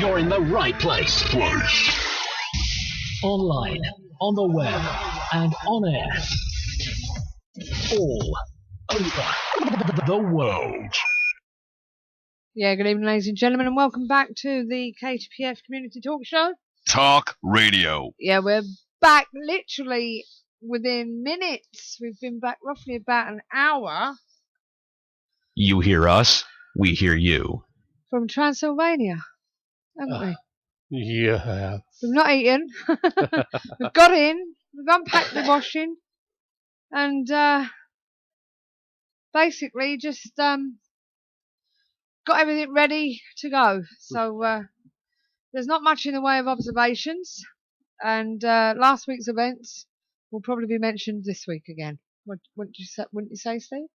You're in the right place. Online, on the web, and on air. All over the world. Yeah, good evening, ladies and gentlemen, and welcome back to the KTPF Community Talk Show. Talk Radio. Yeah, we're back literally within minutes. We've been back roughly about an hour. You hear us, we hear you. From Transylvania, haven't we? Yeah. We've not eaten. We've got in. We've unpacked the washing. And basically just got everything ready to go. So there's not much in the way of observations. And last week's events will probably be mentioned this week again. Wouldn't you say, Steve?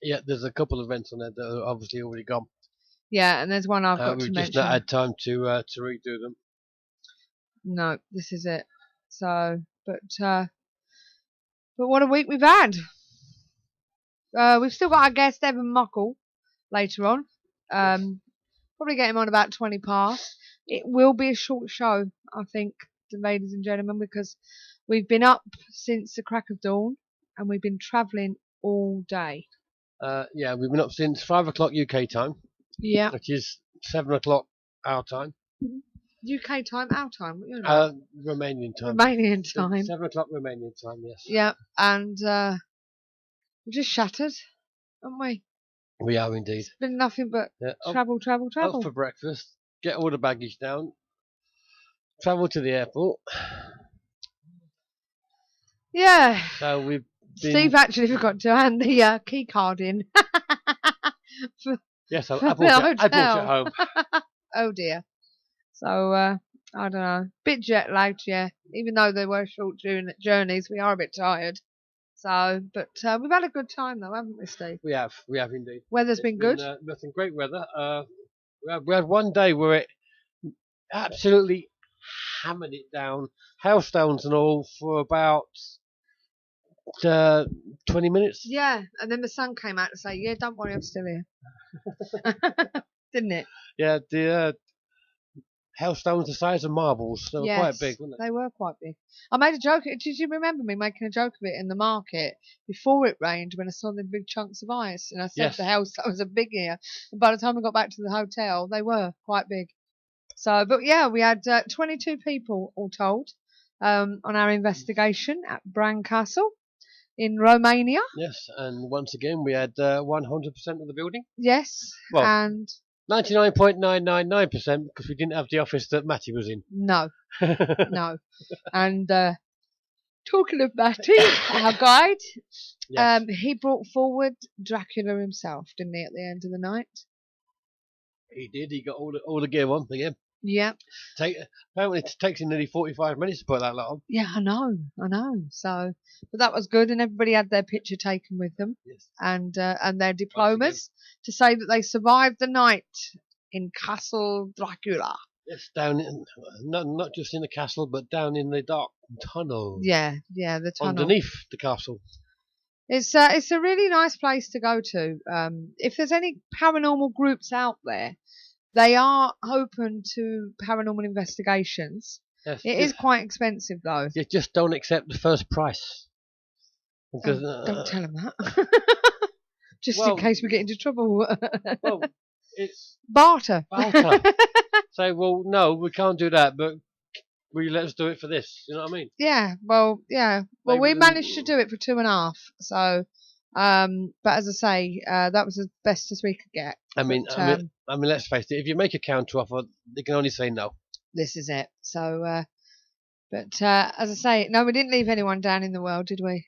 Yeah, there's a couple of events on there that are obviously already gone. Yeah, and there's one I've got to we've mention. just not had time to redo them. No, this is it. So, but what a week we've had. We've still got our guest Evan Muckle later on. Probably get him on about 20 past. It will be a short show, I think, ladies and gentlemen, because we've been up since the crack of dawn and we've been travelling all day. Yeah, we've been up since 5 o'clock UK time. Yeah. Which is 7 o'clock our time. UK time, our time. You know. Romanian time. Romanian time. 7 o'clock Romanian time, yes. Yeah, and we're just shattered, aren't we? We are indeed. It's been nothing but travel. Up for breakfast, get all the baggage down, travel to the airport. Yeah. So we've been... Steve actually forgot to hand the key card in. Yes, I brought it home. Oh dear. So, I don't know. Bit jet lagged, yeah. Even though they were short journeys, we are a bit tired. So, but we've had a good time though, haven't we, Steve? We have indeed. Weather's been good. Nothing great weather. We had one day where it absolutely hammered it down, hailstones and all, for about 20 minutes. Yeah, and then the sun came out to say, yeah, don't worry, I'm still here. Didn't it? Yeah, the hailstones the size of marbles. They were quite big, weren't they? They were quite big. I made a joke. Did you remember me making a joke of it in the market before it rained when I saw the big chunks of ice? And I said the hailstones are big here. And by the time we got back to the hotel, they were quite big. So, but yeah, we had 22 people all told on our investigation at Bran Castle in Romania. Yes, and once again, we had 100% of the building. Yes, well, and 99.999% because we didn't have the office that Matty was in. No, no. And talking of Matty, our guide, yes. He brought forward Dracula himself, didn't he, at the end of the night? He did. He got all the gear on again. Yeah. Apparently it takes him nearly 45 minutes to put that lot on. Yeah, I know. So, but that was good, and everybody had their picture taken with them, yes. And their diplomas to say that they survived the night in Castle Dracula. Yes, down in, not just in the castle, but down in the dark tunnel. Yeah, the tunnel underneath the castle. It's a really nice place to go to. If there's any paranormal groups out there, they are open to paranormal investigations. Yes, it is quite expensive though. You just don't accept the first price. Because, don't tell them that. Just in case we get into trouble. Well, it's barter. Say, well, no, we can't do that, but will you let us do it for this? You know what I mean? Yeah. Well, we managed to do it for 2.5. So, but as I say, that was as best as we could get. I mean, let's face it. If you make a counter offer, they can only say no. This is it. So, but as I say, no, we didn't leave anyone down in the world, did we?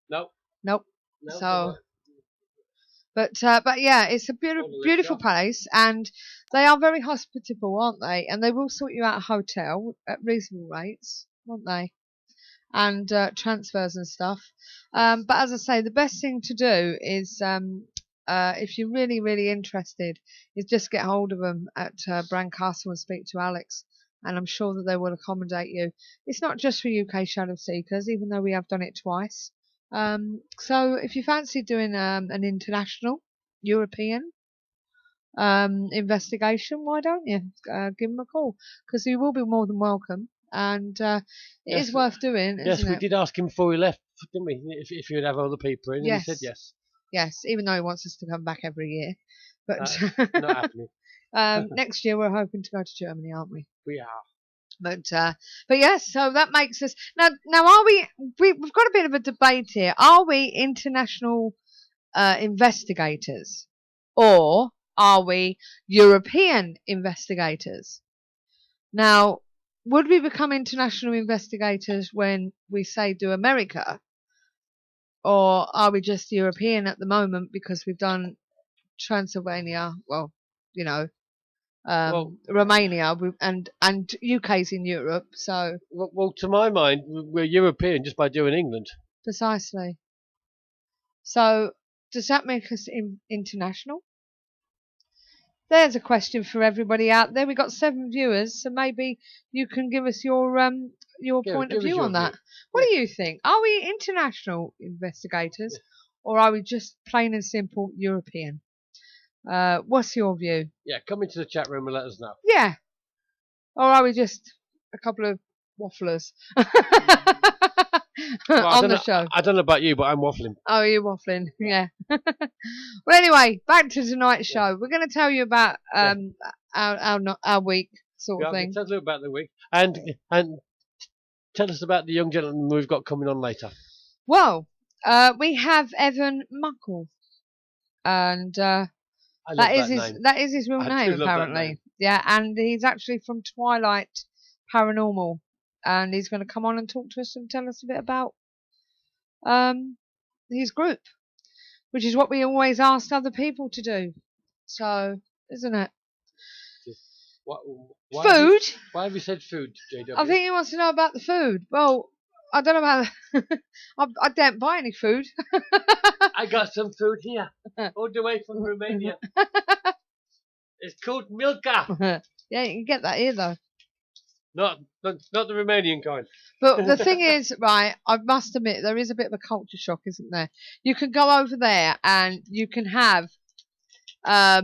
Nope. No, so, but yeah, it's a beautiful place, and they are very hospitable, aren't they? And they will sort you out a hotel at reasonable rates, won't they? And transfers and stuff. But as I say, the best thing to do is, if you're really, really interested, is just get hold of them at Bran Castle and speak to Alex. And I'm sure that they will accommodate you. It's not just for UK shadow seekers, even though we have done it twice. So if you fancy doing an international, European investigation, why don't you give them a call? Because you will be more than welcome, and it Yes, is worth doing, Yes, isn't we it? did ask him before he left, didn't we? If you'd have other people in, and he said Yes. yes. Yes, even though he wants us to come back every year, but Not happening. next year we're hoping to go to Germany, aren't we? We are. But yes, so that makes us now. Are we've got a bit of a debate here. Are we international investigators, or are we European investigators? Now, would we become international investigators when we say do America, or are we just European at the moment because we've done Transylvania? Well, you know. Romania and UK's in Europe, so Well, to my mind, we're European just by doing England. precisely. So does that make us international? There's a question for everybody out there. We've got 7 viewers, so maybe you can give us your point of view on that. What do you think? Are we international investigators, or are we just plain and simple European? What's your view? Yeah, come into the chat room and let us know. Yeah. Or are we just a couple of wafflers on the show? I don't know about you, but I'm waffling. Oh, you're waffling, yeah. Well, anyway, back to tonight's show. We're going to tell you about our week sort of thing. Tell us a little about the week, and tell us about the young gentleman we've got coming on later. Well, we have Evan Muckle, and that is his real name, apparently. Yeah, and he's actually from Twilight Paranormal, and he's going to come on and talk to us and tell us a bit about his group, which is what we always ask other people to do. So, isn't it? Food? Why have you said food, JW? I think he wants to know about the food. Well, I don't know about I don't buy any food. I got some food here, all the way from Romania. It's called Milka. Yeah, you can get that here though. Not the Romanian kind. But the thing is, right, I must admit, there is a bit of a culture shock, isn't there? You can go over there and you can have a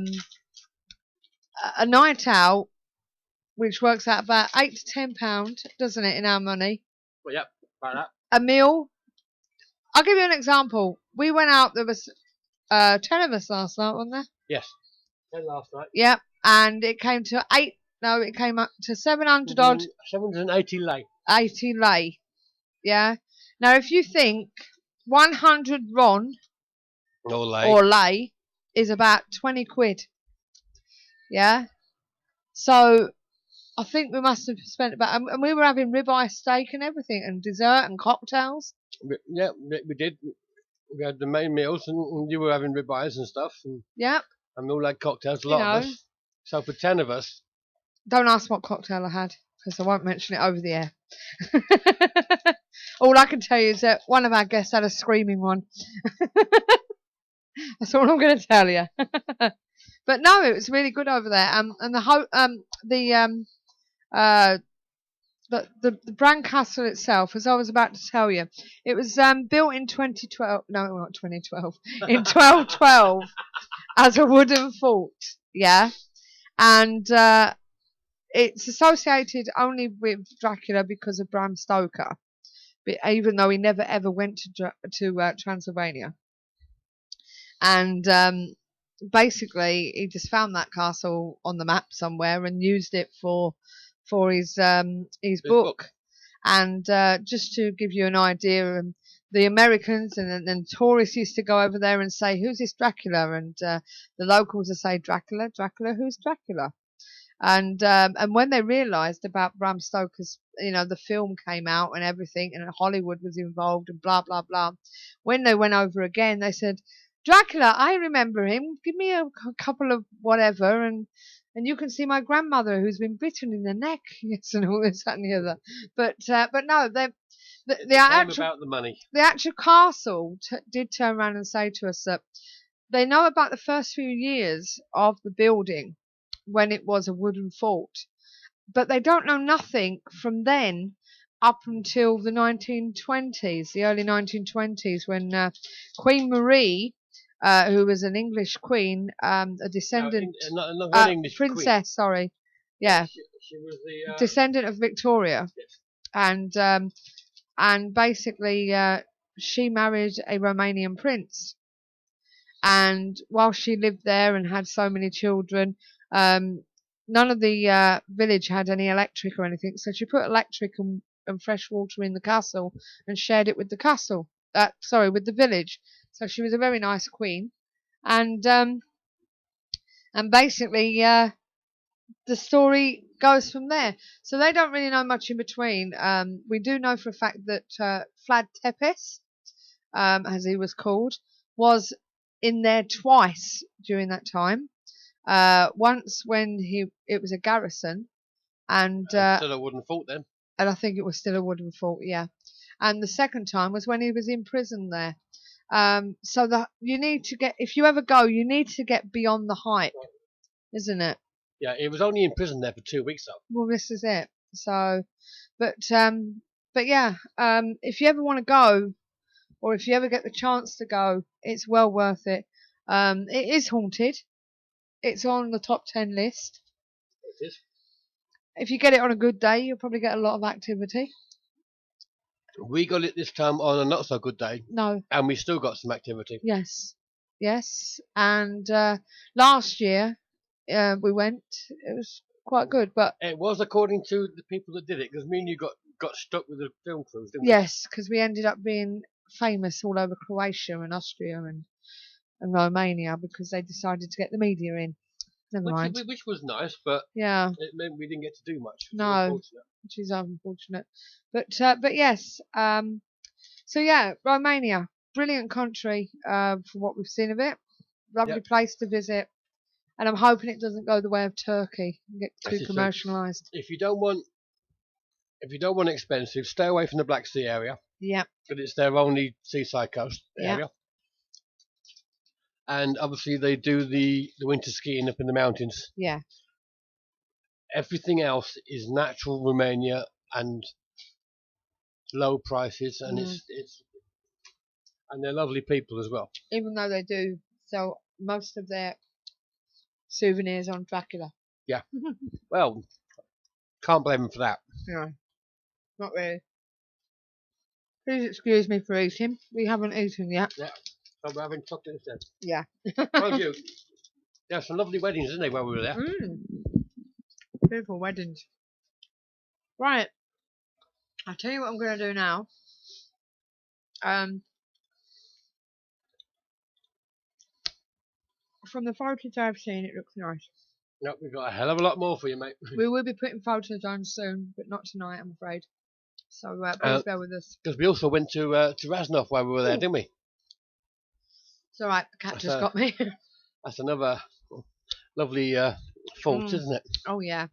night out, which works out about £8 to £10, doesn't it, in our money? Well, yep, about that. A meal. I'll give you an example. We went out, there was 10 of us last night, wasn't there? Yes. 10 last night. Yep, and it came to it came up to 700 odd. 780 lei. 80 lei. Yeah. Now, if you think 100 ron or lei is about 20 quid. Yeah. So I think we must have spent about, and we were having ribeye steak and everything, and dessert and cocktails. Yeah, we did. We had the main meals, and you were having ribeyes and stuff. And, yeah. And we all had cocktails, a lot of us. So for 10 of us. Don't ask what cocktail I had, because I won't mention it over the air. All I can tell you is that one of our guests had a screaming one. That's all I'm going to tell you. But no, it was really good over there. And the Bran Castle itself, as I was about to tell you, it was built in 2012. No, not 2012. In 1212 as a wooden fort. Yeah, and it's associated only with Dracula because of Bram Stoker, but even though he never ever went to Transylvania. And basically, he just found that castle on the map somewhere and used it for his book. And just to give you an idea, the Americans and tourists used to go over there and say, "Who's this Dracula?" And the locals would say, "Dracula, Dracula, who's Dracula?" And when they realised about Bram Stoker's, the film came out and everything, and Hollywood was involved and blah blah blah. When they went over again, they said, "Dracula, I remember him. Give me a couple of whatever, and you can see my grandmother who's been bitten in the neck." Yes, and all this, that, and the other. But no, the actual about the money. The actual castle did turn around and say to us that they know about the first few years of the building when it was a wooden fort, but they don't know nothing from then up until the 1920s, the early 1920s, when Queen Marie who was an English queen, a descendant, not an English princess. queen. Sorry, yeah, She was the descendant of Victoria, yes. and basically she married a Romanian prince. And while she lived there and had so many children, none of the village had any electric or anything. So she put electric and fresh water in the castle and shared it with the castle. With the village. So she was a very nice queen, and basically the story goes from there. So they don't really know much in between. We do know for a fact that Vlad Tepes, as he was called, was in there twice during that time. Once when it was a garrison, and still a wooden fort then. And I think it was still a wooden fort, yeah. And the second time was when he was in prison there. So that you need to get, if you ever go, you need to get beyond the hype, isn't it? Yeah, he was only in prison there for 2 weeks though. Well, this is it. So, but yeah, if you ever want to go, or if you ever get the chance to go, it's well worth it. It is haunted. It's on the top 10 list. It is. If you get it on a good day, you'll probably get a lot of activity. We got it this time on a not so good day. No. And we still got some activity. Yes. And last year we went. It was quite good, but it was according to the people that did it, because me and you got stuck with the film crews, didn't we? Yes, because we ended up being famous all over Croatia and Austria and Romania because they decided to get the media in. Never mind. Which was nice, but yeah, it meant we didn't get to do much. No, which is unfortunate. But yes. So yeah, Romania, brilliant country for what we've seen of it. Lovely place to visit, and I'm hoping it doesn't go the way of Turkey and get too commercialised. If you don't want expensive, stay away from the Black Sea area. Yeah. But it's their only seaside coast area. And obviously they do the winter skiing up in the mountains. Yeah. Everything else is natural Romania and low prices, and it's and they're lovely people as well. Even though they do sell most of their souvenirs on Dracula. Yeah. Well, can't blame them for that. No, not really. Please excuse me for eating. We haven't eaten yet. Yeah. So we're having chocolate instead. Yeah. Mind you, there are some lovely weddings, isn't there, while we were there? Beautiful weddings. Right. I'll tell you what I'm going to do now. From the photos I've seen, it looks nice. Yep, we've got a hell of a lot more for you, mate. We will be putting photos on soon, but not tonight, I'm afraid. So please bear with us. Because we also went to Raznov while we were there, didn't we? It's alright, the cat just got me. That's another lovely fort, isn't it? Oh yeah.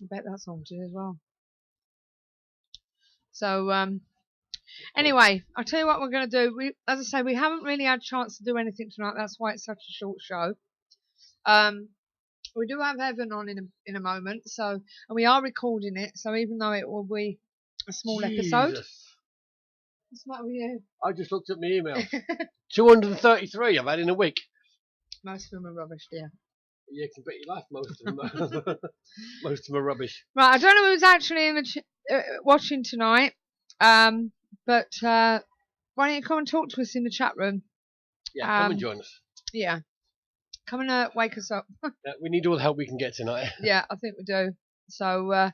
I bet that's haunted as well. So anyway, I'll tell you what we're going to do. As I say, we haven't really had a chance to do anything tonight. That's why it's such a short show. We do have Evan on in a moment, and we are recording it. So even though it will be a small episode. What's the matter with you? I just looked at my email. 233 I've had in a week. Most of them are rubbish, dear. Yeah, you can bet your life most of them. Most of them are rubbish. Right, I don't know who's actually in the watching tonight, but why don't you come and talk to us in the chat room? Yeah, come and join us. Yeah, come and wake us up. We need all the help we can get tonight. Yeah, I think we do. So I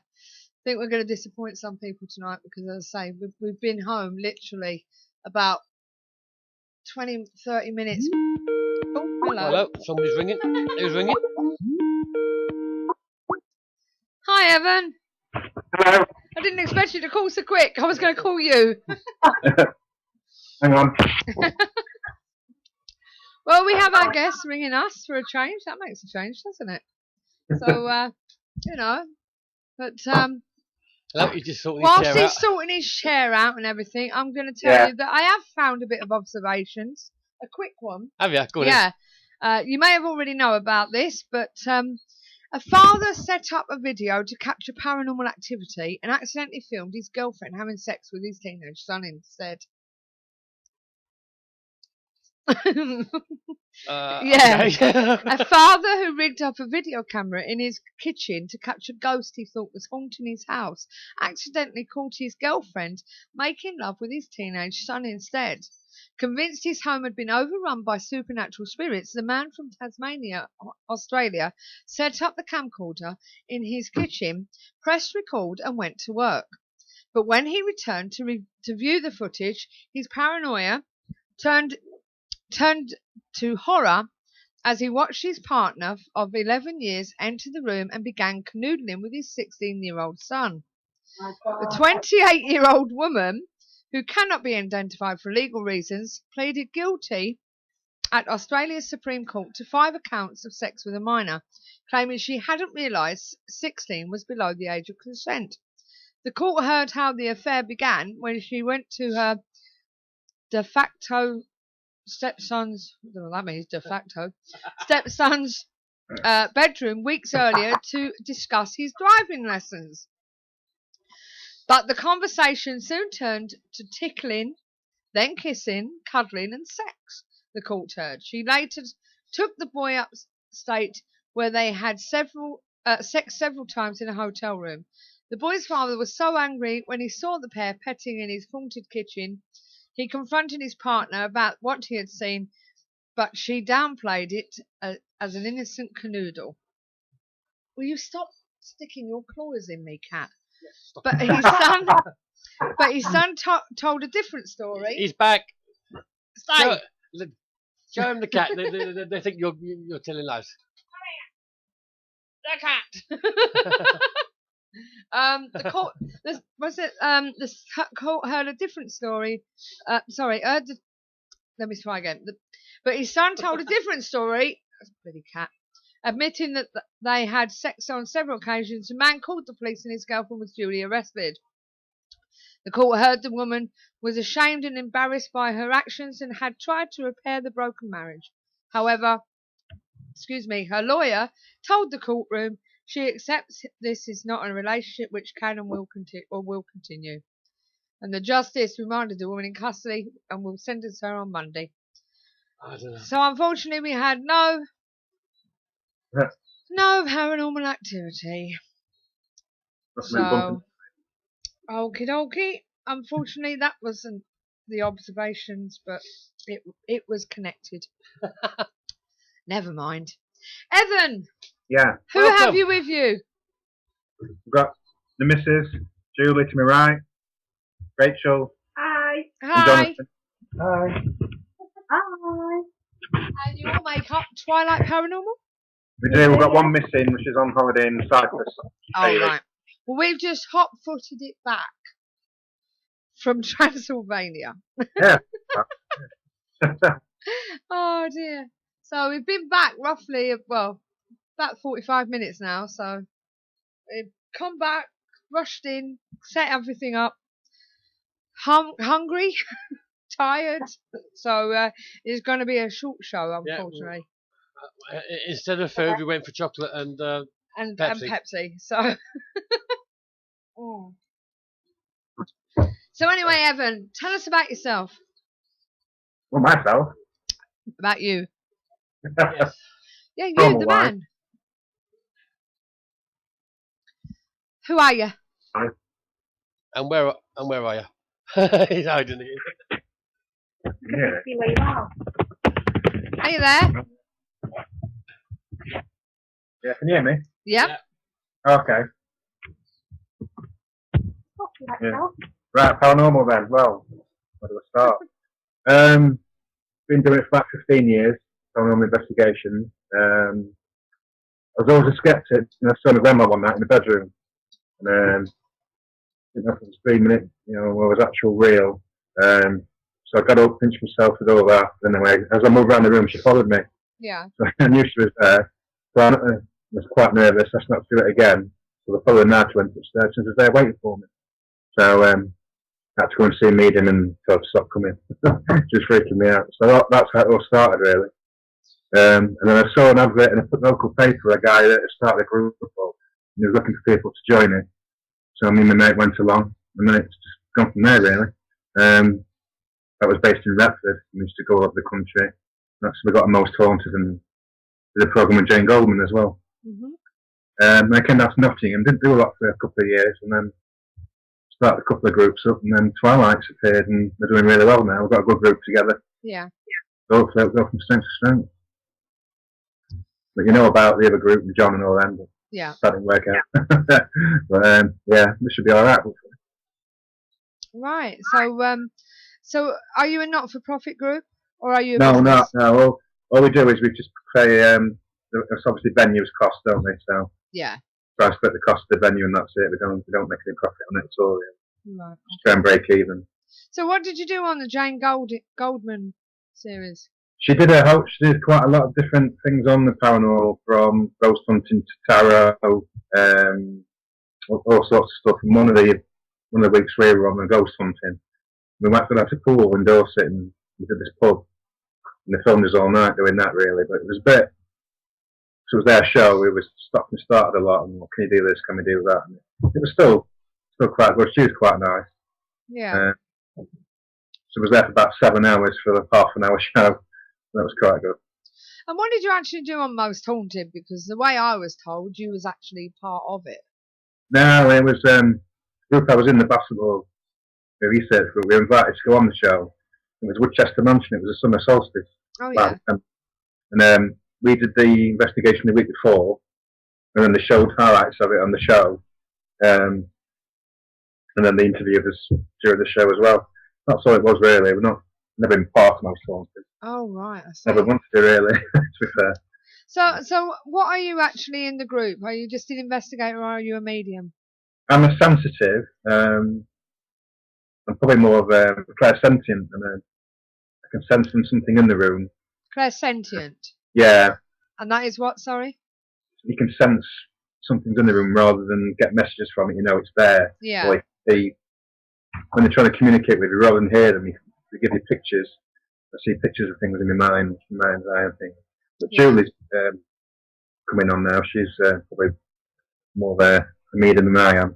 think we're going to disappoint some people tonight because, as I say, we've been home literally about 20-30 minutes. Oh, hello. Hello, somebody's ringing. Who's ringing? Hi, Evan. Hello. I didn't expect you to call so quick. I was going to call you. Hang on. Well, we have our guests ringing us for a change. That makes a change, doesn't it? So, you know, but Hello, he's just sorting whilst his chair he's out. sorting his chair out and everything, I'm going to tell you that I have found a bit of observations. A quick one. Have you? Go on. Yeah. You may have already know about this, but a father set up a video to capture paranormal activity and accidentally filmed his girlfriend having sex with his teenage son instead. Yeah. Okay. A father who rigged up a video camera in his kitchen to catch a ghost he thought was haunting his house accidentally caught his girlfriend making love with his teenage son instead. Convinced his home had been overrun by supernatural spirits, the man from Tasmania, Australia, set up the camcorder in his kitchen, pressed record and went to work. But when he returned to view the footage, his paranoia turned to horror as he watched his partner of 11 years enter the room and began canoodling with his 16-year-old son. The 28-year-old woman, who cannot be identified for legal reasons, pleaded guilty at Australia's Supreme Court to 5 counts of sex with a minor, claiming she hadn't realised 16 was below the age of consent. The court heard how the affair began when she went to her de facto stepson's, I don't know what that means, de facto, stepson's bedroom weeks earlier to discuss his driving lessons. But the conversation soon turned to tickling, then kissing, cuddling and sex, the court heard. She later took the boy upstate where they had sex several times in a hotel room. The boy's father was so angry when he saw the pair petting in his haunted kitchen. He confronted his partner about what he had seen, but she downplayed it as an innocent canoodle. Will you stop sticking your claws in me, Cat? But his son told a different story. He's back. Stay. Show him the cat. They think you're telling lies. The cat. The court. The court heard a different story. Let me try again. But his son told a different story. That's a bloody cat. Admitting that they had sex on several occasions, the man called the police and his girlfriend was duly arrested. The court heard the woman was ashamed and embarrassed by her actions and had tried to repair the broken marriage. However, her lawyer told the courtroom she accepts this is not a relationship which can and will continue. And the justice remanded the woman in custody and will sentence her on Monday. I don't know. So unfortunately we had no paranormal activity. So, okie dokie. Unfortunately, that wasn't the observations, but it was connected. Never mind. Evan! Yeah. Who Welcome. have you with you? We've got the missus, Julie to my right, Rachel, Hi. and Hi. Jonathan. Hi. And you all make up Twilight Paranormal? We do, we've got one missing, which is on holiday in Cyprus. Oh, right. Well, we've just hot-footed it back from Transylvania. Yeah. Oh, dear. So we've been back roughly, about 45 minutes now. So we've come back, rushed in, set everything up, hungry, tired. So it's going to be a short show, unfortunately. Instead of food, we went for chocolate and Pepsi. So. Oh. So anyway, Evan, tell us about yourself. Well, myself. About you. yes. Yeah, you, Normal the life. man. Who are you? And where are you? He's hiding it. Yeah. Are you there? Yeah, can you hear me? Yep. Yeah. Okay. Yeah. Right, paranormal then. Well, where do I start? Been doing it for about 15 years, paranormal investigations. I was always a skeptic, and I saw my grandma one night in the bedroom. And didn't know if it was 3 minutes, or was actual real. So I got up, pinched myself with all that. Anyway, as I moved around the room, she followed me. Yeah. So I knew she was there. So I was quite nervous. I not to do it again. So the following night I went upstairs and she was there waiting for me. So I had to go and see a medium and told her to stop coming. Just freaking me out. So that's how it all started, really. And then I saw an advert in a local paper, a guy that had started a group of folk, and he was looking for people to join it. So me and my mate went along, and then it's just gone from there, really. that was based in Retford. We used to go all over the country. That's we got a Most Haunted and did a programme with Jane Goldman as well. I came down to Nottingham, didn't do a lot for a couple of years, and then started a couple of groups up, and then Twilight's appeared, and they're doing really well now. We've got a good group together. Yeah. So hopefully it'll go from strength to strength. But you know about the other group, John and all them. Yeah. That didn't work out. But yeah, this should be all right. Hopefully. Right. So are you a not-for-profit group, or are you? No. All we do is we just pay. It's obviously venues cost, don't they? So Yeah. try to split the cost of the venue, and that's it. We don't make any profit on it at all. Right. Just try and break even. So what did you do on the Jane Goldman series? She did quite a lot of different things on the paranormal, from ghost hunting to tarot, all sorts of stuff. And one of the weeks we were on the ghost hunting, we went out to pool in Dorset, and we did this pub, and they filmed us all night doing that really. But it was a bit. So it was their show. It was stopped and started a lot, and well, can you do this? Can we do that? And it was still quite good. She was quite nice. Yeah. So I was there for about 7 hours for a half an hour show. That was quite good. And what did you actually do on Most Haunted? Because the way I was told, you was actually part of it. No, it was the group I was in, the basketball research group. We were invited to go on the show. It was Woodchester Mansion. It was a summer solstice. Oh yeah. And we did the investigation the week before, and then they showed highlights of it on the show. And then they interviewed us during the show as well. That's all it was really. We've never been part of Most Haunted. Oh right. I see. Never wanted to really, to be fair. So what are you actually in the group? Are you just an investigator, or are you a medium? I'm a sensitive. I'm probably more of a clairsentient, and I can sense something in the room. Clairsentient. Yeah. And that is what? Sorry. You can sense something's in the room rather than get messages from it. You know it's there. Yeah. Or when they're trying to communicate with you, rather than hear them, they give you pictures. I see pictures of things in my mind's eye and things. But Julie's coming on now. She's probably more of a medium than I am.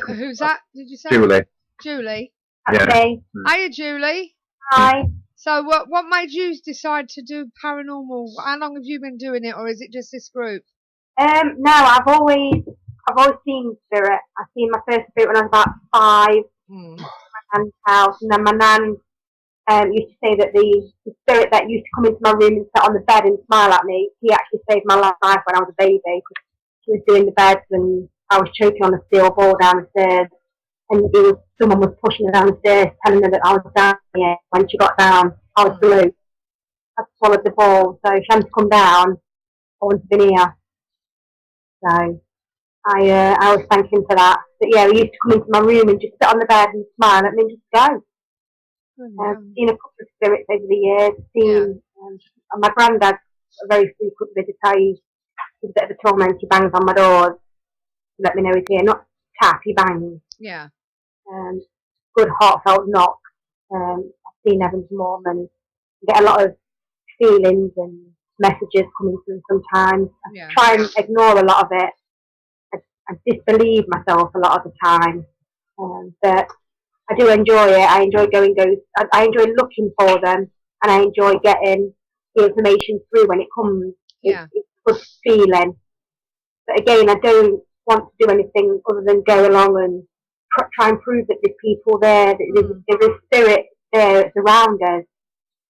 Who's that? Did you say? Julie. Julie. Yeah. Okay. Hiya, Julie. Hi. So what made you decide to do paranormal? How long have you been doing it, or is it just this group? No, I've always seen spirit. I seen my first spirit when I was about 5. My nan's house, and then my nan used to say that the spirit that used to come into my room and sit on the bed and smile at me, he actually saved my life when I was a baby, because she was doing the beds and I was choking on a steel ball down the stairs, and someone was pushing her down the stairs, telling her that I was dying. When she got down, I was blue. I swallowed the ball, so she had to come down. I wouldn't have been here. So I was thanking for that. But yeah, he used to come into my room and just sit on the bed and smile at me and just go. I've seen a couple of spirits over the years. And my granddad's a very frequent visitor. He's a bit of a torment. He bangs on my doors to let me know he's here. Not tap, he bangs. Yeah. Good heartfelt knock. I've seen Evans Mum and get a lot of feelings and messages coming through sometimes. I try and ignore a lot of it. I disbelieve myself a lot of the time. But I do enjoy it. I enjoy I enjoy looking for them, and I enjoy getting the information through when it comes. Yeah. It's a good feeling. But again, I don't want to do anything other than go along and try and prove that there's people there, that there's a spirit there that's around us.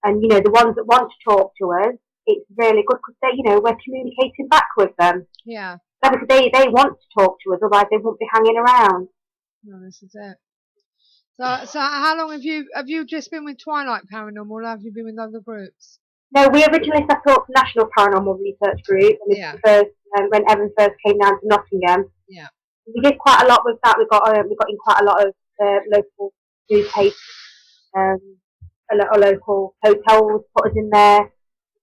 And, the ones that want to talk to us, it's really good because we're communicating back with them. Yeah. Because they want to talk to us, otherwise they won't be hanging around. No, this is it. So how long have you just been with Twilight Paranormal, or have you been with other groups? No, we originally set up National Paranormal Research Group when Evan first came down to Nottingham. Yeah. We did quite a lot with that. We got in quite a lot of local newspapers, a lot of local hotels put us in there.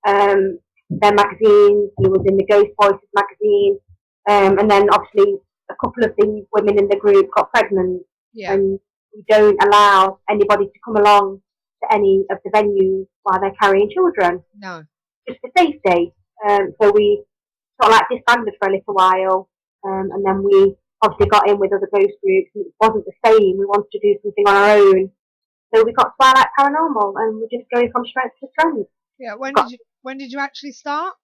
Their magazines. We was in the Ghost Voices magazine, and then obviously a couple of the women in the group got pregnant. Yeah. And we don't allow anybody to come along to any of the venues while they're carrying children. No. Just for safety. So we sort of disbanded for a little while, and then we obviously got in with other ghost groups, and it wasn't the same. We wanted to do something on our own. So we got Twilight Paranormal, and we're just going from strength to strength. Yeah. When did you actually start?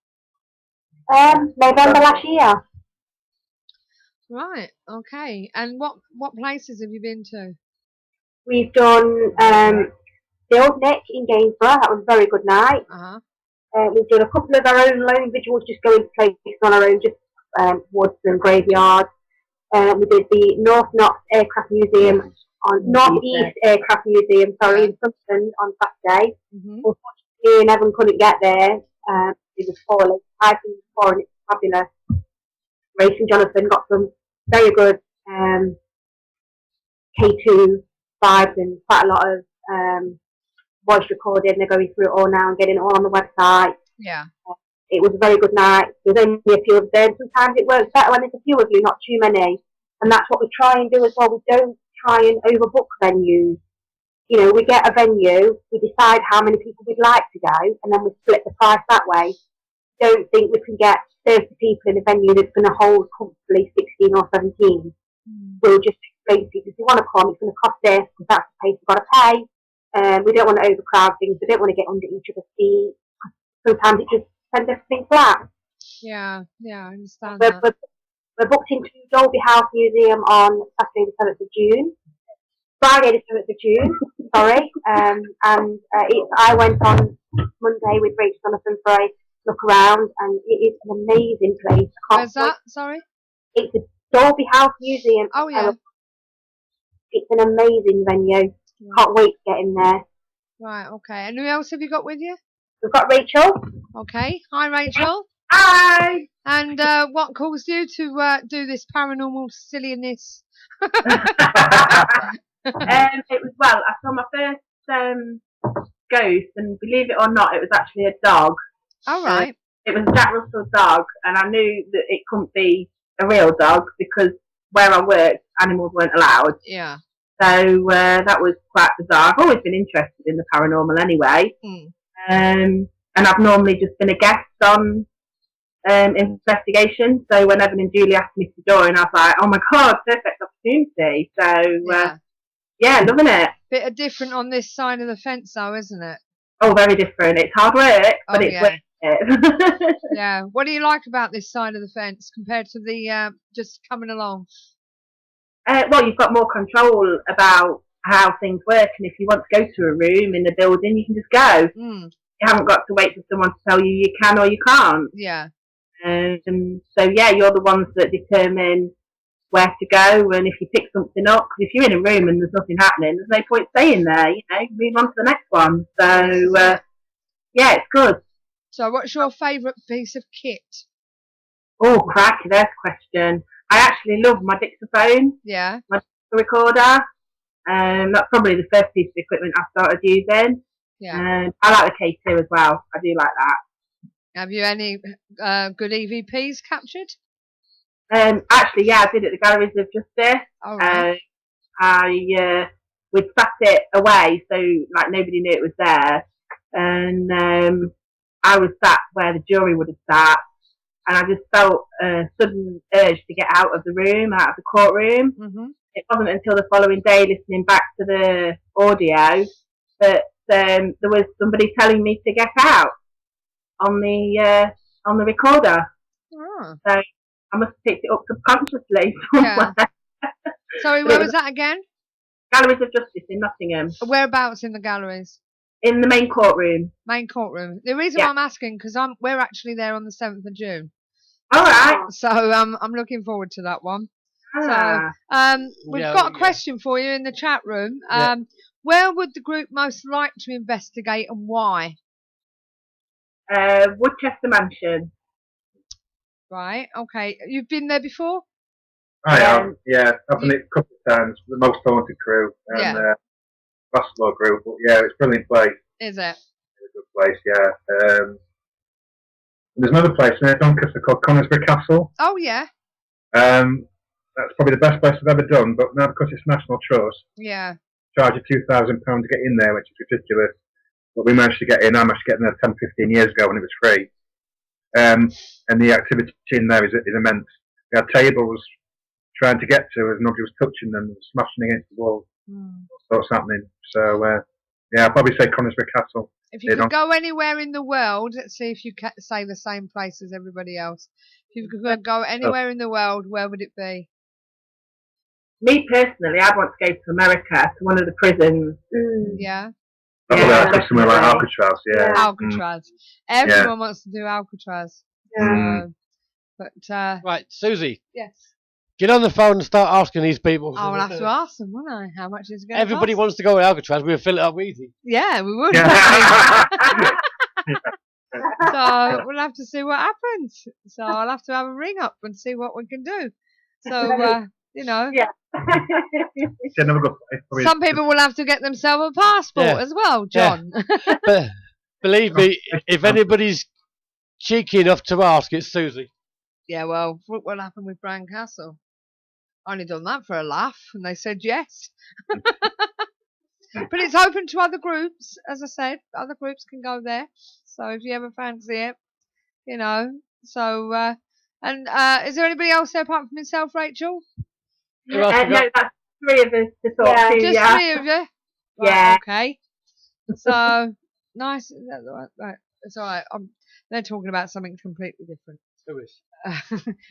November last year. Right. Okay. And what places have you been to? We've done the Old Nick in Gainsborough. That was a very good night. Uh-huh. We've done a couple of our own lone individuals, just going to places on our own, just woods and graveyards. We did the North Knox Aircraft Museum Northeast Aircraft Museum, in Sunderland on Saturday. Mm-hmm. Unfortunately, Evan couldn't get there. It was falling. I've been before, and it's fabulous. Grace and Jonathan got some very good K2 vibes and quite a lot of voice recording. They're going through it all now and getting it all on the website. Yeah. It was a very good night. There's only a few of them. Sometimes it works better when there's a few of you, not too many. And that's what we try and do as well. We don't try and overbook venues. You know, we get a venue, we decide how many people we'd like to go, and then we split the price that way. Don't think we can get 30 people in a venue that's going to hold comfortably 16 or 17. We'll just explain to people, if you want to come, it's going to cost this, because that's the price you've got to pay. We don't want to overcrowd things. We don't want to get under each other's feet. Sometimes it just sends everything flat. Yeah, I understand that. We're booked into Dolby House Museum on Saturday the 7th of June. Friday the 7th of June, sorry. I went on Monday with Rachel Jonathan for a look around, and it is an amazing place. Where's that? Sorry? It's the Dolby House Museum. Oh, yeah. It's an amazing venue. Yeah. Can't wait to get in there. Right, okay. And who else have you got with you? We've got Rachel. Okay. Hi, Rachel. Hi! And what caused you to do this paranormal silliness? It was, well, I saw my first ghost, and believe it or not, it was actually a dog. All right. It was a Jack Russell dog, and I knew that it couldn't be a real dog because where I worked, animals weren't allowed. Yeah. So that was quite bizarre. I've always been interested in the paranormal anyway. And I've normally just been a guest on investigation. So when Evan and Julie asked me to join, I was like, oh my God, perfect opportunity. So yeah, loving it. Bit of different on this side of the fence though, isn't it? Oh, very different. It's hard work, but it's worth it. Yeah. What do you like about this side of the fence compared to the just coming along? Well, you've got more control about how things work, and if you want to go to a room in the building, you can just go. You haven't got to wait for someone to tell you can or you can't. Yeah. So yeah, you're the ones that determine where to go, and if you pick something up, because if you're in a room and there's nothing happening, there's no point staying there. You know, move on to the next one. So yeah, it's good. So, what's your favourite piece of kit? Oh, cracky, there's a question. I actually love my dictaphone. Yeah. My recorder. That's probably the first piece of equipment I started using. Yeah. I like the K2 as well. I do like that. Have you any good EVPs captured? Actually, yeah, I did at the Galleries of Justice. Oh, right. We'd sat it away, so like nobody knew it was there. And I was sat where the jury would have sat, and I just felt a sudden urge to get out of the room, out of the courtroom. It wasn't until the following day, listening back to the audio, that there was somebody telling me to get out on the recorder. Oh. So I must have picked it up subconsciously somewhere. Yeah. Sorry, where was that again? Galleries of Justice in Nottingham. Whereabouts in the galleries? In the main courtroom. Main courtroom. The reason why I'm asking, because we're actually there on the 7th of June. All right. So I'm looking forward to that one. So we've got a question for you in the chat room. Where would the group most like to investigate and why? Woodchester Mansion. Right, okay. You've been there before? I am, yeah. I've done it a couple of times. The Most Haunted crew and Basketball group. But yeah, it's a brilliant place. Is it? It's a good place, yeah. There's another place near Doncaster called Bran Castle. Oh, yeah. That's probably the best place I've ever done, but now because it's National Trust, charge you £2,000 to get in there, which is ridiculous. But we managed to get in. I managed to get in there 10, 15 years ago when it was free. And the activity in there is immense. We had tables trying to get to as nobody was touching them, smashing against the wall. All sorts happening. So yeah, I'd probably say Conisbrough Castle. If you could go anywhere in the world, let's see if you can say the same place as everybody else. If you could go anywhere in the world, where would it be? Me personally, I'd want to go to America, to one of the prisons. Yeah. Somewhere like Alcatraz, yeah. Alcatraz. Everyone wants to do Alcatraz. But right, Susie. Yes. Get on the phone and start asking these people. I will have to ask them, won't I? How much is it going to cost? Everybody wants to go to Alcatraz. We'll fill it up easy. Yeah, we would. So we'll have to see what happens. So I'll have to have a ring up and see what we can do. So you know. Yeah. Some people will have to get themselves a passport as well, John. But believe me, if anybody's cheeky enough to ask, it's Susie. Yeah, well, look what happened with Bran Castle. I only done that for a laugh, and they said yes. But it's open to other groups, as I said. Other groups can go there. So if you ever fancy it, you know. So, and is there anybody else there apart from yourself, Rachel? No, that's 3 of us to talk to. Just 3 of you? Right, Yeah. Okay. So, nice. Right. It's all right. They're talking about something completely different. Who is?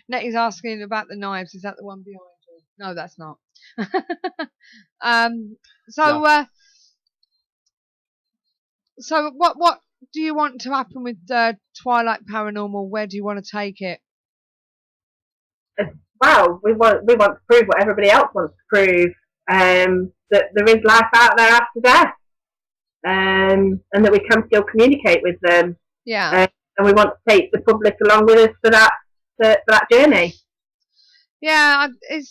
Nettie's asking about the knives. Is that the one behind you? No, that's not. So what do you want to happen with Twilight Paranormal? Where do you want to take it? Well, we want to prove what everybody else wants to prove, that there is life out there after death, and that we can still communicate with them. Yeah. And we want to take the public along with us for that journey. Yeah, it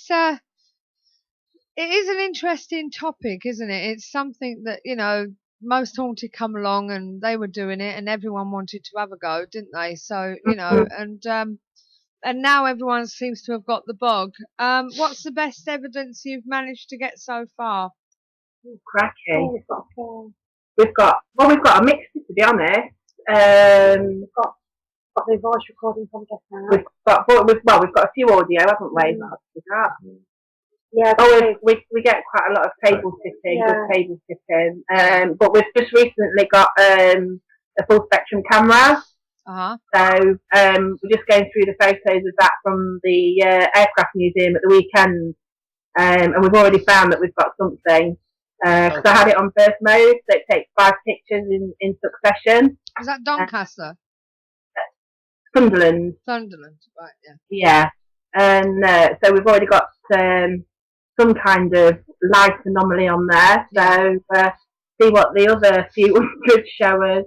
is an interesting topic, isn't it? It's something that, you know, most haunted come along and they were doing it and everyone wanted to have a go, didn't they? So, you know, and now everyone seems to have got the bug. What's the best evidence you've managed to get so far? Oh, cracking. We've got a mixture, to be honest. We've got the voice recording from just now. We've got a few audio, haven't we? Yeah. Oh, we get quite a lot of table sitting, good table sitting. But we've just recently got a full spectrum camera. So we're just going through the photos of that from the aircraft museum at the weekend, and we've already found that we've got something. Because I had it on burst mode, so it takes 5 pictures in succession. Is that Doncaster? Sunderland, right? Yeah. Yeah, and so we've already got some kind of light anomaly on there. So see what the other few could show us.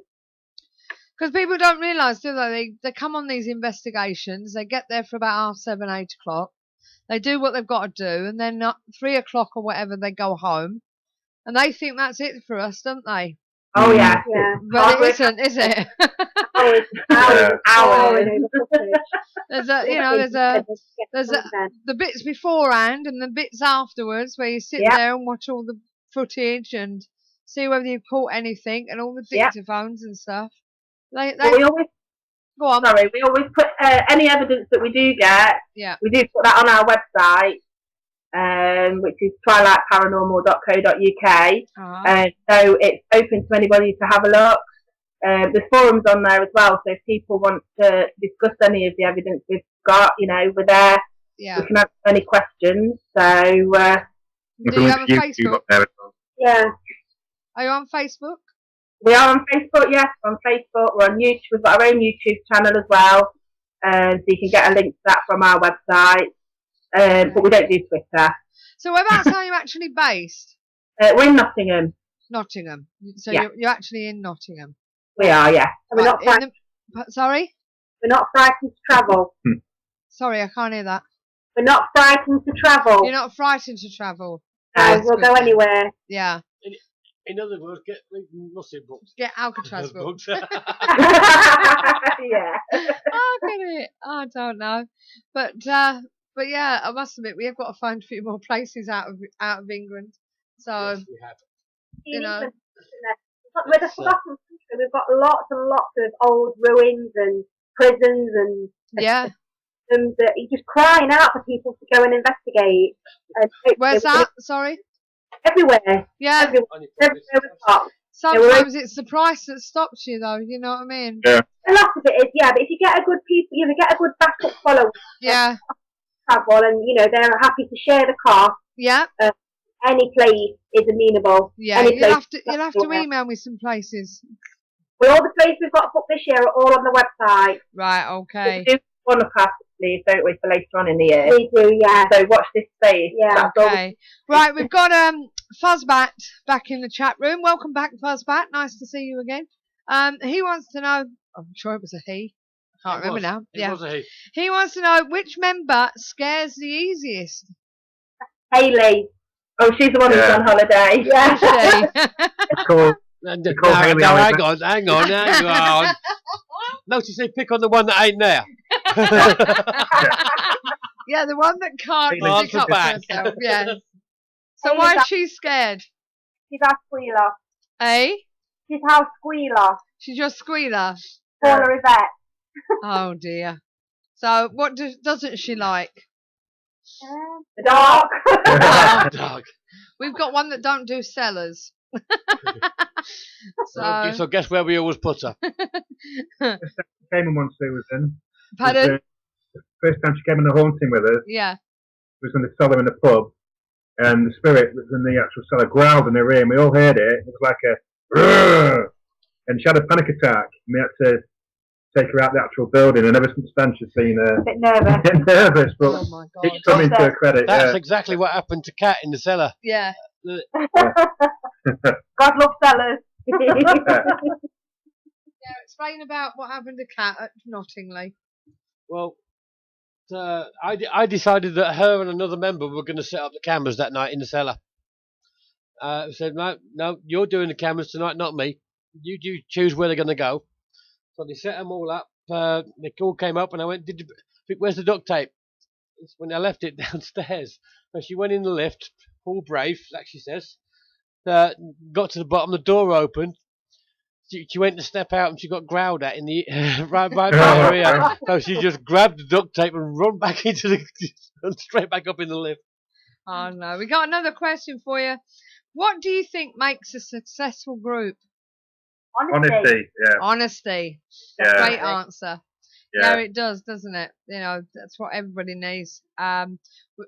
Because people don't realise, do they? They come on these investigations. They get there for about 7:30, 8 o'clock. They do what they've got to do, and then at 3 o'clock or whatever, they go home. And they think that's it for us, don't they? Oh, yeah. But it isn't, is it? Hours. There's the bits beforehand and the bits afterwards where you sit there and watch all the footage and see whether you've caught anything and all the dictaphones and stuff. We always put any evidence that we do get. Yeah. We do put that on our website. Which is twilightparanormal.co.uk. So it's open to anybody to have a look. There's forums on there as well, so if people want to discuss any of the evidence we've got, you know, we're there. Yeah. We can answer any questions. So do you have a Facebook? Yeah. Are you on Facebook? We are on Facebook, yes. We're on Facebook. We're on YouTube. We've got our own YouTube channel as well. So you can get a link to that from our website. But we don't do Twitter. So whereabouts are you actually based? We're in Nottingham. Nottingham. So you're actually in Nottingham. We are, yeah. We're not frightened. Sorry? We're not frightened to travel. Sorry, I can't hear that. We're not frightened to travel. You're not frightened to travel. No, we'll go anywhere. Yeah. In other words, get nothing booked. Get Alcatraz booked. Yeah. I get it. I don't know. But yeah, I must admit we have got to find a few more places out of England. So yes, we have. You know, we're the forgotten country. We've got lots and lots of old ruins and prisons and them that he's just crying out for people to go and investigate. Where's that? Sorry. Everywhere. Yeah. Everywhere we stop. Sometimes it's the price that stops you, though. You know what I mean? Yeah. A lot of it is, yeah. But if you get a good backup follower, Yeah. travel, and they're happy to share the cost. Yeah. Any place is amenable. Yeah. Any You'll place have to email me some places. Well, all the places we've got booked this year are all on the website. Right. Okay. We do one of our please, don't we, for later on in the year? We do, yeah. So watch this space. Yeah. That's all Okay. Right. We've got Fuzzbat back in the chat room. Welcome back, Fuzzbat. Nice to see you again. He wants to know. I'm sure it was a he. I can't remember now. It was a he. He wants to know which member scares the easiest. Hayley. Oh, she's the one who's on holiday. Yeah. Is she? It's called, Hayley hang Oliver. on. Notice they pick on the one that ain't there. Yeah, the one that can't Hayley. stick up for Back. herself. Yes. So Hayley's why is up- she scared? She's our squealer. Eh? She's our squealer. She's your squealer. Call her Yvette. Oh dear. So what doesn't she like? The dog. Oh, Dog. we've got one that don't do cellars. So guess where we always put her? Came in once Susan. Pardon? The first time she came in the haunting with us Yeah. was in the cellar in the pub, and the spirit that was in the actual cellar growled in her ear, and we all heard it. It was like a "Rrrr!" And she had a panic attack, and we had to take her out the actual building, and ever since then she's been A bit nervous. nervous, but Oh my god. it's coming to her credit. That's Yeah. exactly what happened to Kat in the cellar. Yeah. God loves sellers. Yeah, explain about what happened to Kat at Nottingham. Well, I decided that her and another member were going to set up the cameras that night in the cellar. I said, no, you're doing the cameras tonight, not me. You choose where they're going to go. So they set them all up. They all came up, and I went, where's the duct tape? It's when I left it downstairs. So she went in the lift, all brave, like she says. Got to the bottom, the door opened. She went to step out, and she got growled at in the right by her ear. So she just grabbed the duct tape and run back into straight back up in the lift. Oh no. We got another question for you. What do you think makes a successful group? Honesty, yeah. Honesty. Yeah. Great answer. Yeah. Yeah, it does, doesn't it? That's what everybody needs.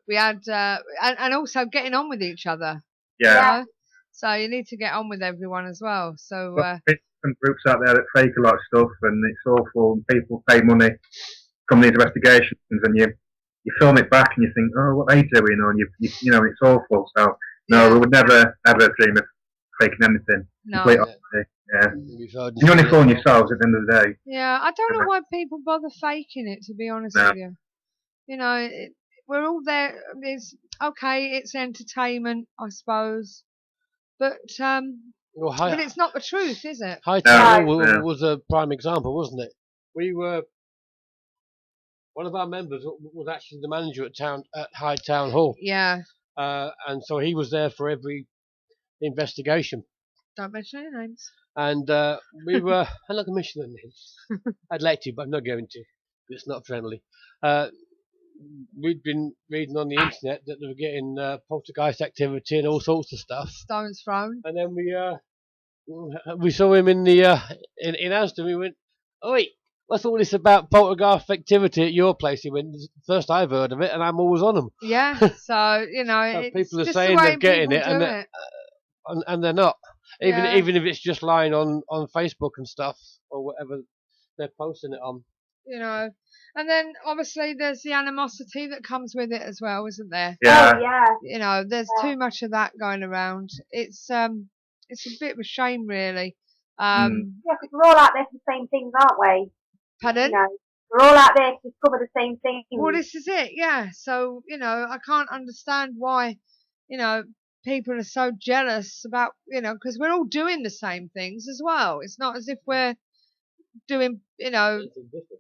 We had, and also getting on with each other. Yeah. You know? So you need to get on with everyone as well. So, But there's some groups out there that fake a lot of stuff, and it's awful, and people pay money from these investigations, and you film it back, and you think, oh, what are they doing? Or it's awful. So, no, we would never, ever dream of faking anything. no. Complete honesty. Yeah. We've heard You're only fooling yourselves at the end of the day. Yeah, I don't know why people bother faking it, to be honest No. with you. We're all there. It's entertainment, I suppose. But Well, but it's not the truth, is it? High No, Town no. was a prime example, wasn't it? We were one of our members was actually the manager at High Town Hall, Yeah. and so he was there for every investigation. Don't mention any names. And we were. I'm not going to mention their names. I'd like to, but I'm not going to. It's not friendly. We'd been reading on the internet that they were getting poltergeist activity and all sorts of stuff. Stones thrown. And then we saw him in the in Aston. We went, "Oi, what's all this about poltergeist activity at your place?" He went, "First I've heard of it, and I'm always on them." Yeah. So it's people are just saying the way they're getting people it, do and they're not. Yeah. Even if it's just lying on Facebook and stuff or whatever they're posting it on. And then obviously there's the animosity that comes with it as well, isn't there? Yeah. Oh, yeah. There's too much of that going around. It's a bit of a shame, really. Yeah, 'cause we're all out there for the same things, aren't we? Pardon? We're all out there to discover the same things. Well, this is it, yeah. So, I can't understand why, people are so jealous about, because we're all doing the same things as well. It's not as if we're doing,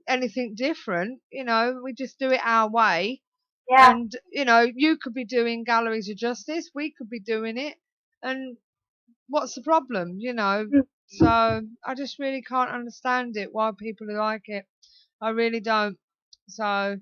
anything different. We just do it our way. Yeah. And, you could be doing Galleries of Justice, we could be doing it. And what's the problem, So I just really can't understand it, why people like it. I really don't. So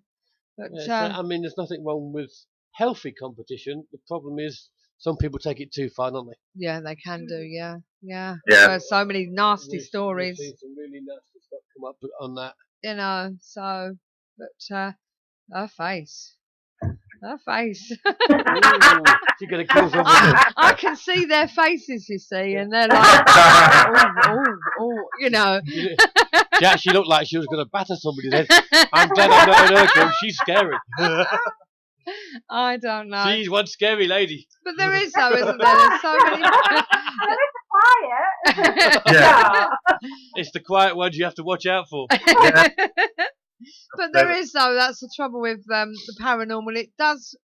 But I mean, there's nothing wrong with healthy competition. The problem is some people take it too far, don't they? yeah, they can do. Yeah. Yeah. There's so many nasty We've stories, seen some really nasty stuff come up on that. you know. So, but her face. Ooh, she's going to kill someone. I can see their faces, you see, and they're like, oh, you know. She actually looked like she was going to batter somebody's head. I'm glad I'm not in her group. She's scary. I don't know. She's one scary lady. But there is though, isn't there? There's so many. Quiet. Yeah. It's the quiet ones you have to watch out for. Yeah. But there is though. That's the trouble with the paranormal. It does,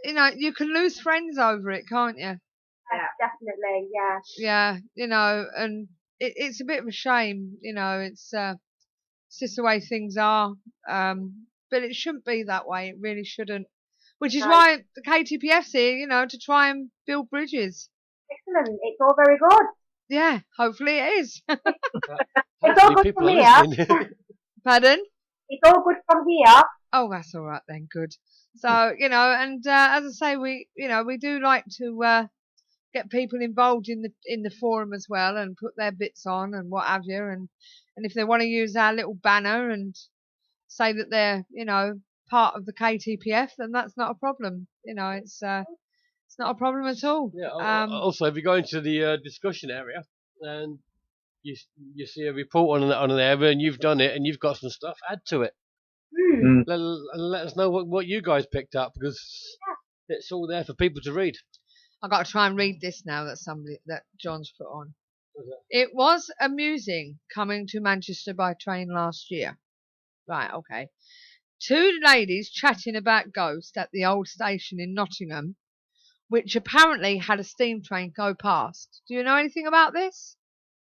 you know, you can lose friends over it, can't you? Yeah, definitely, yeah. Yeah, you know, and it's a bit of a shame, you know. It's just the way things are. But it shouldn't be that way. It really shouldn't. Which is why the KTPF's here, you know, to try and build bridges. Excellent. It's all very good. Yeah, hopefully it is. It's all good from here. Pardon? It's all good from here. Oh, that's all right then. Good. So, you know, and as I say, we do like to get people involved in the forum as well, and put their bits on and what have you, and if they want to use our little banner and say that they're, you know, part of the KTPF, then that's not a problem. You know, it's not a problem at all. Yeah. Also, if you go into the discussion area and you see a report on an area and you've done it and you've got some stuff, add to it. Let us know what you guys picked up, because it's all there for people to read. I've got to try and read this now that John's put on. It was amusing coming to Manchester by train last year. Right, okay. 2 ladies chatting about ghosts at the old station in Nottingham, which apparently had a steam train go past. Do you know anything about this?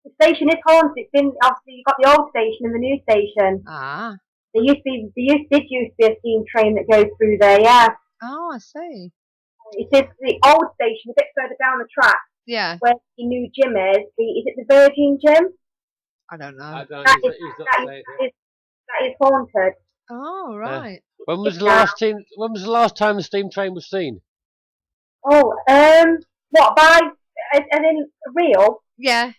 The station is haunted. It's been, obviously, you've got the old station and the new station. Ah. There used to be a steam train that goes through there, yeah. Oh, I see. It is the old station, a bit further down the track. Yeah. Where the new gym is. Is it the Virgin Gym? I don't know. I don't That know. is haunted. Oh, right. When was the last time the steam train was seen? Oh, what, as in real? Yeah.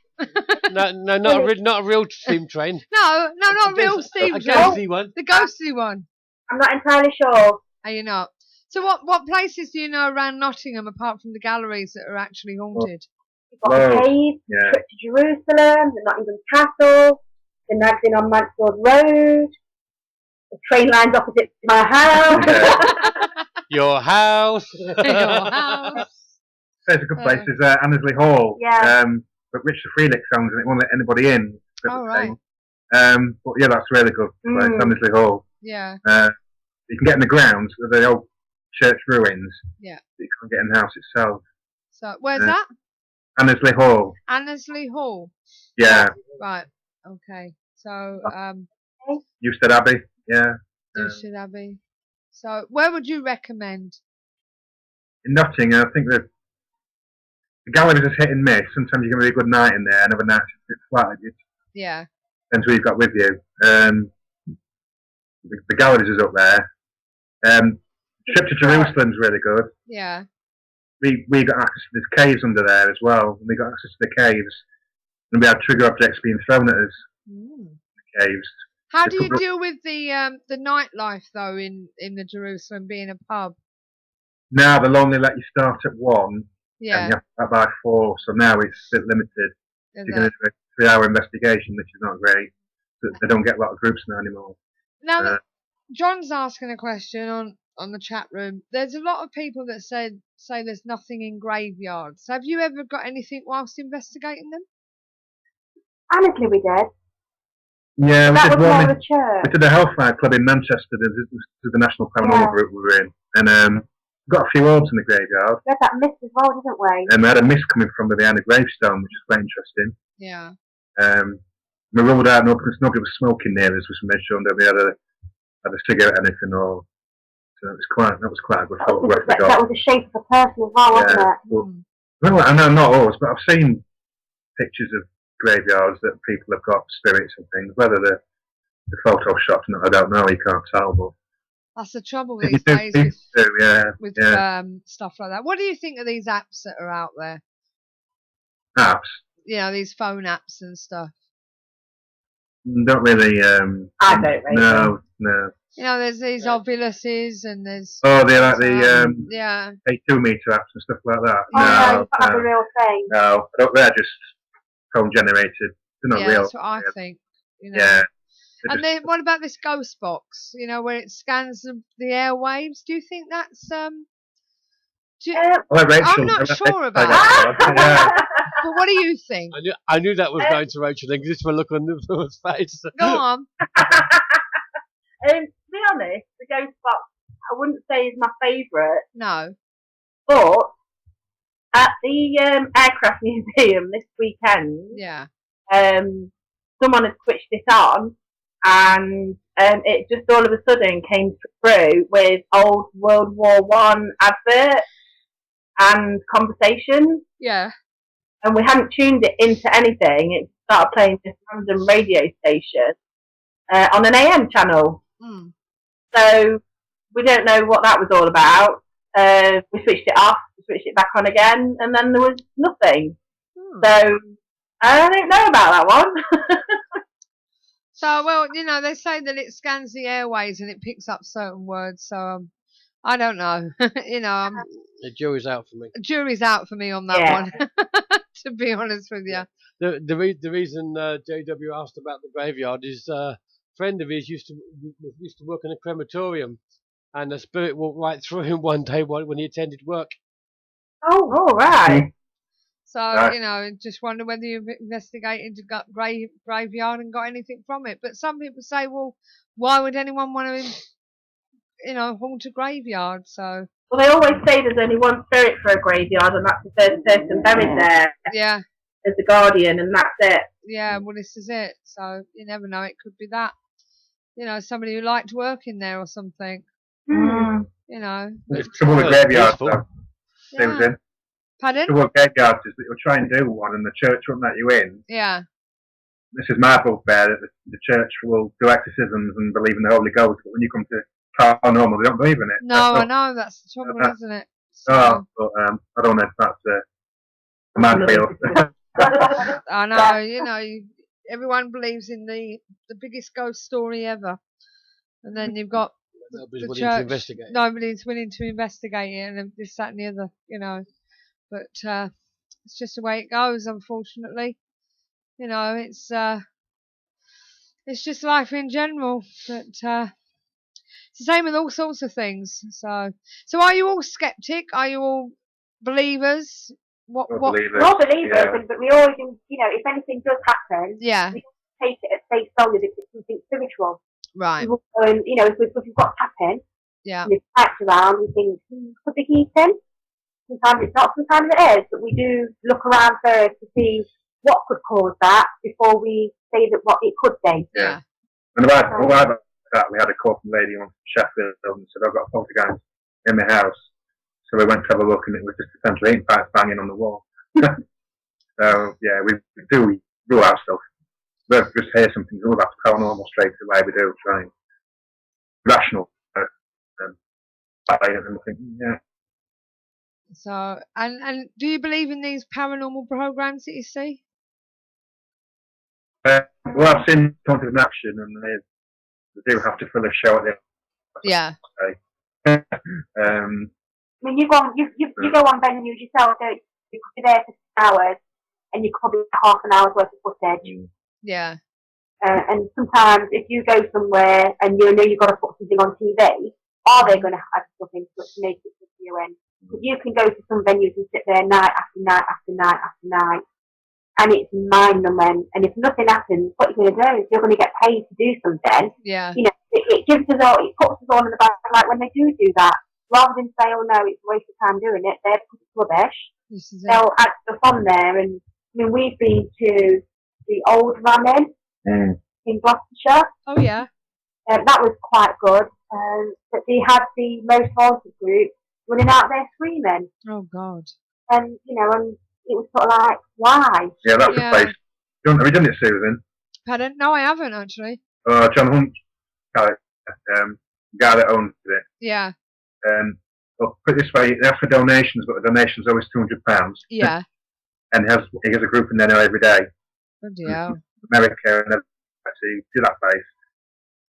No, not a real steam train. No, not a real steam A train. ghostly one. The ghostly one. I'm not entirely sure. Are you not? So what places do you know around Nottingham apart from the galleries that are actually haunted? You've got the cave, the trip to Jerusalem, the Nottingham Castle, the Nags Inn on Mansfield Road, the train lines opposite to my house. Your house. Your house. There's a good place. There's Annesley Hall. Yeah. But Richard Felix owns it. It won't let anybody in. Oh, right. But yeah, that's really good. Place, Annesley Hall. Yeah. You can get in the grounds of the old church ruins. Yeah. But you can't get in the house itself. So where's that? Annesley Hall. Annesley Hall. Yeah. Right. Okay. So Newstead Abbey. Yeah. Newstead Abbey. So where would you recommend? In Nottingham, I think the galleries is hit and miss. Sometimes you can have a good night in there, and other nights it's flat. Yeah. Depends who you've got with you. The galleries is up there. Trip to Jerusalem's really good. Yeah. We got access to the caves under there as well. And we got access to the caves, and we had trigger objects being thrown at us. The caves. How do you deal with the nightlife though in the Jerusalem being a pub? Now they'll only let you start at 1. Yeah. And you have to start by 4. So now it's a bit limited. You're going to do a 3-hour investigation, which is not great. They don't get a lot of groups now anymore. Now, John's asking a question on the chat room. There's a lot of people that say there's nothing in graveyards. Have you ever got anything whilst investigating them? Honestly, we did. Yeah, that we did was one. more a church. We did a Hellfire Club in Manchester. This is the National Paranormal group we were in, and we got a few orbs in the graveyard. We had that mist as well, didn't we? And we had a mist coming from behind a gravestone, which is quite interesting. Yeah. We ruled out because nobody was smoking near us. We made sure that we had a cigarette or anything, or so that was quite a good photograph. That was the shape of a person as well, wasn't it? Well, I know not always, but I've seen pictures of graveyards that people have got spirits and things. Whether they're photoshopped or not, I don't know. You can't tell, but That's the trouble You these do, days you do, yeah. with yeah. stuff like that. What do you think of these apps that are out there? Apps. You know, these phone apps and stuff. Don't really. I don't really. No. You know, there's these Ovuluses and there's. Oh, they're like the yeah. 2 meter apps and stuff like that. Oh, no, it's not the real thing. No, they're just phone generated. They're not real. That's what I think. You know. Yeah. And then what about this ghost box? You know, where it scans the airwaves. Do you think that's I'm not sure about that. But what do you think? I knew that was going to Rachel then, because this one look on the face. Go on. To be honest, the ghost box I wouldn't say is my favourite. No. But at the aircraft museum this weekend, Yeah. Someone had switched it on, and it just all of a sudden came through with old World War One adverts and conversations. Yeah. And we hadn't tuned it into anything. It started playing this random radio station on an AM channel. Mm. So we don't know what that was all about. We switched it off, we switched it back on again, and then there was nothing. So I don't know about that one. So, well, you know, they say that it scans the airways and it picks up certain words. So I don't know. You know, The jury's out for me. Jury's out for me on that one. To be honest with you. The reason JW asked about the graveyard is a friend of his used to work in a crematorium, and the spirit walked right through him one day when he attended work. Oh, all right. So, you know, just wonder whether you've investigated the graveyard and got anything from it. But some people say, well, why would anyone want to, you know, haunt a graveyard? So. Well, they always say there's only one spirit for a graveyard, and that's the first person buried there. Yeah. As the guardian, and that's it. Yeah, well, this is it. So you never know. It could be that. You know, somebody who liked working there or something. Mm. You know. It's trouble with graveyards, though. Yeah. Pardon? Trouble with graveyards is that you'll try and do one and the church won't let you in. Yeah. This is my bugbear, that the church will do exorcisms and believe in the Holy Ghost, but when you come to paranormal, they don't believe in it. No, I know, that's the trouble, isn't it? So, I don't know if that's a manfield. I know, you know, everyone believes in the biggest ghost story ever. And then you've got Nobody's the willing church, to investigate. nobody's willing to investigate it, and this, that, and the other, you know. But it's just the way it goes, unfortunately. You know, it's just life in general. But it's the same with all sorts of things. So are you all skeptic? Are you all believers? What? We're all believers, but we always, you know, if anything does happen, we take it at face value that it's something spiritual. Right. And, you know, if we've got tapping, and we've tapped around, we think, could be heating. Sometimes it's not, sometimes it is, but we do look around first to see what could cause that before we say that what it could be. Yeah. And about that, we had a call from a lady on Sheffield and said, I've got a poltergeist in my house. So we went to have a look, and it was just a central heating pipe banging on the wall. So, yeah, we do rule out stuff. We just hear something, all that's paranormal straight away. We do try and rational. And we think, yeah. So, and do you believe in these paranormal programs that you see? Well, I've seen Haunted in Action, and they do have to fill a show at the end. Yeah. I mean, you go on venues yourself, don't you? You could be there for 6 hours, and you could be half an hour's worth of footage. Yeah. And sometimes, if you go somewhere and you know you've got to put something on TV, are they going to have something to make it for you in? Because you can go to some venues and sit there night after night after night after night, and it's mind-numbing. And if nothing happens, what you're going to do is you're going to get paid to do something. Yeah. You know, it gives us all, it puts us all in the back, like when they do that, rather than say, oh no, it's a waste of time doing it, they're rubbish. They'll add stuff on there. And I mean, we've been to the old Ramen in Gloucestershire. Oh yeah. That was quite good. But they had the Most Haunted group running out there screaming. Oh God. And you know, and it was sort of like, why? Yeah, that's a place. Have you done it, Susan? Pardon? No, I haven't actually. John Hunt character. guy that owns it. Yeah. Well, put it this way, they ask for donations, but the donation's always £200. Yeah. And he has a group in there now every day. Bloody hell. America and actually to that place.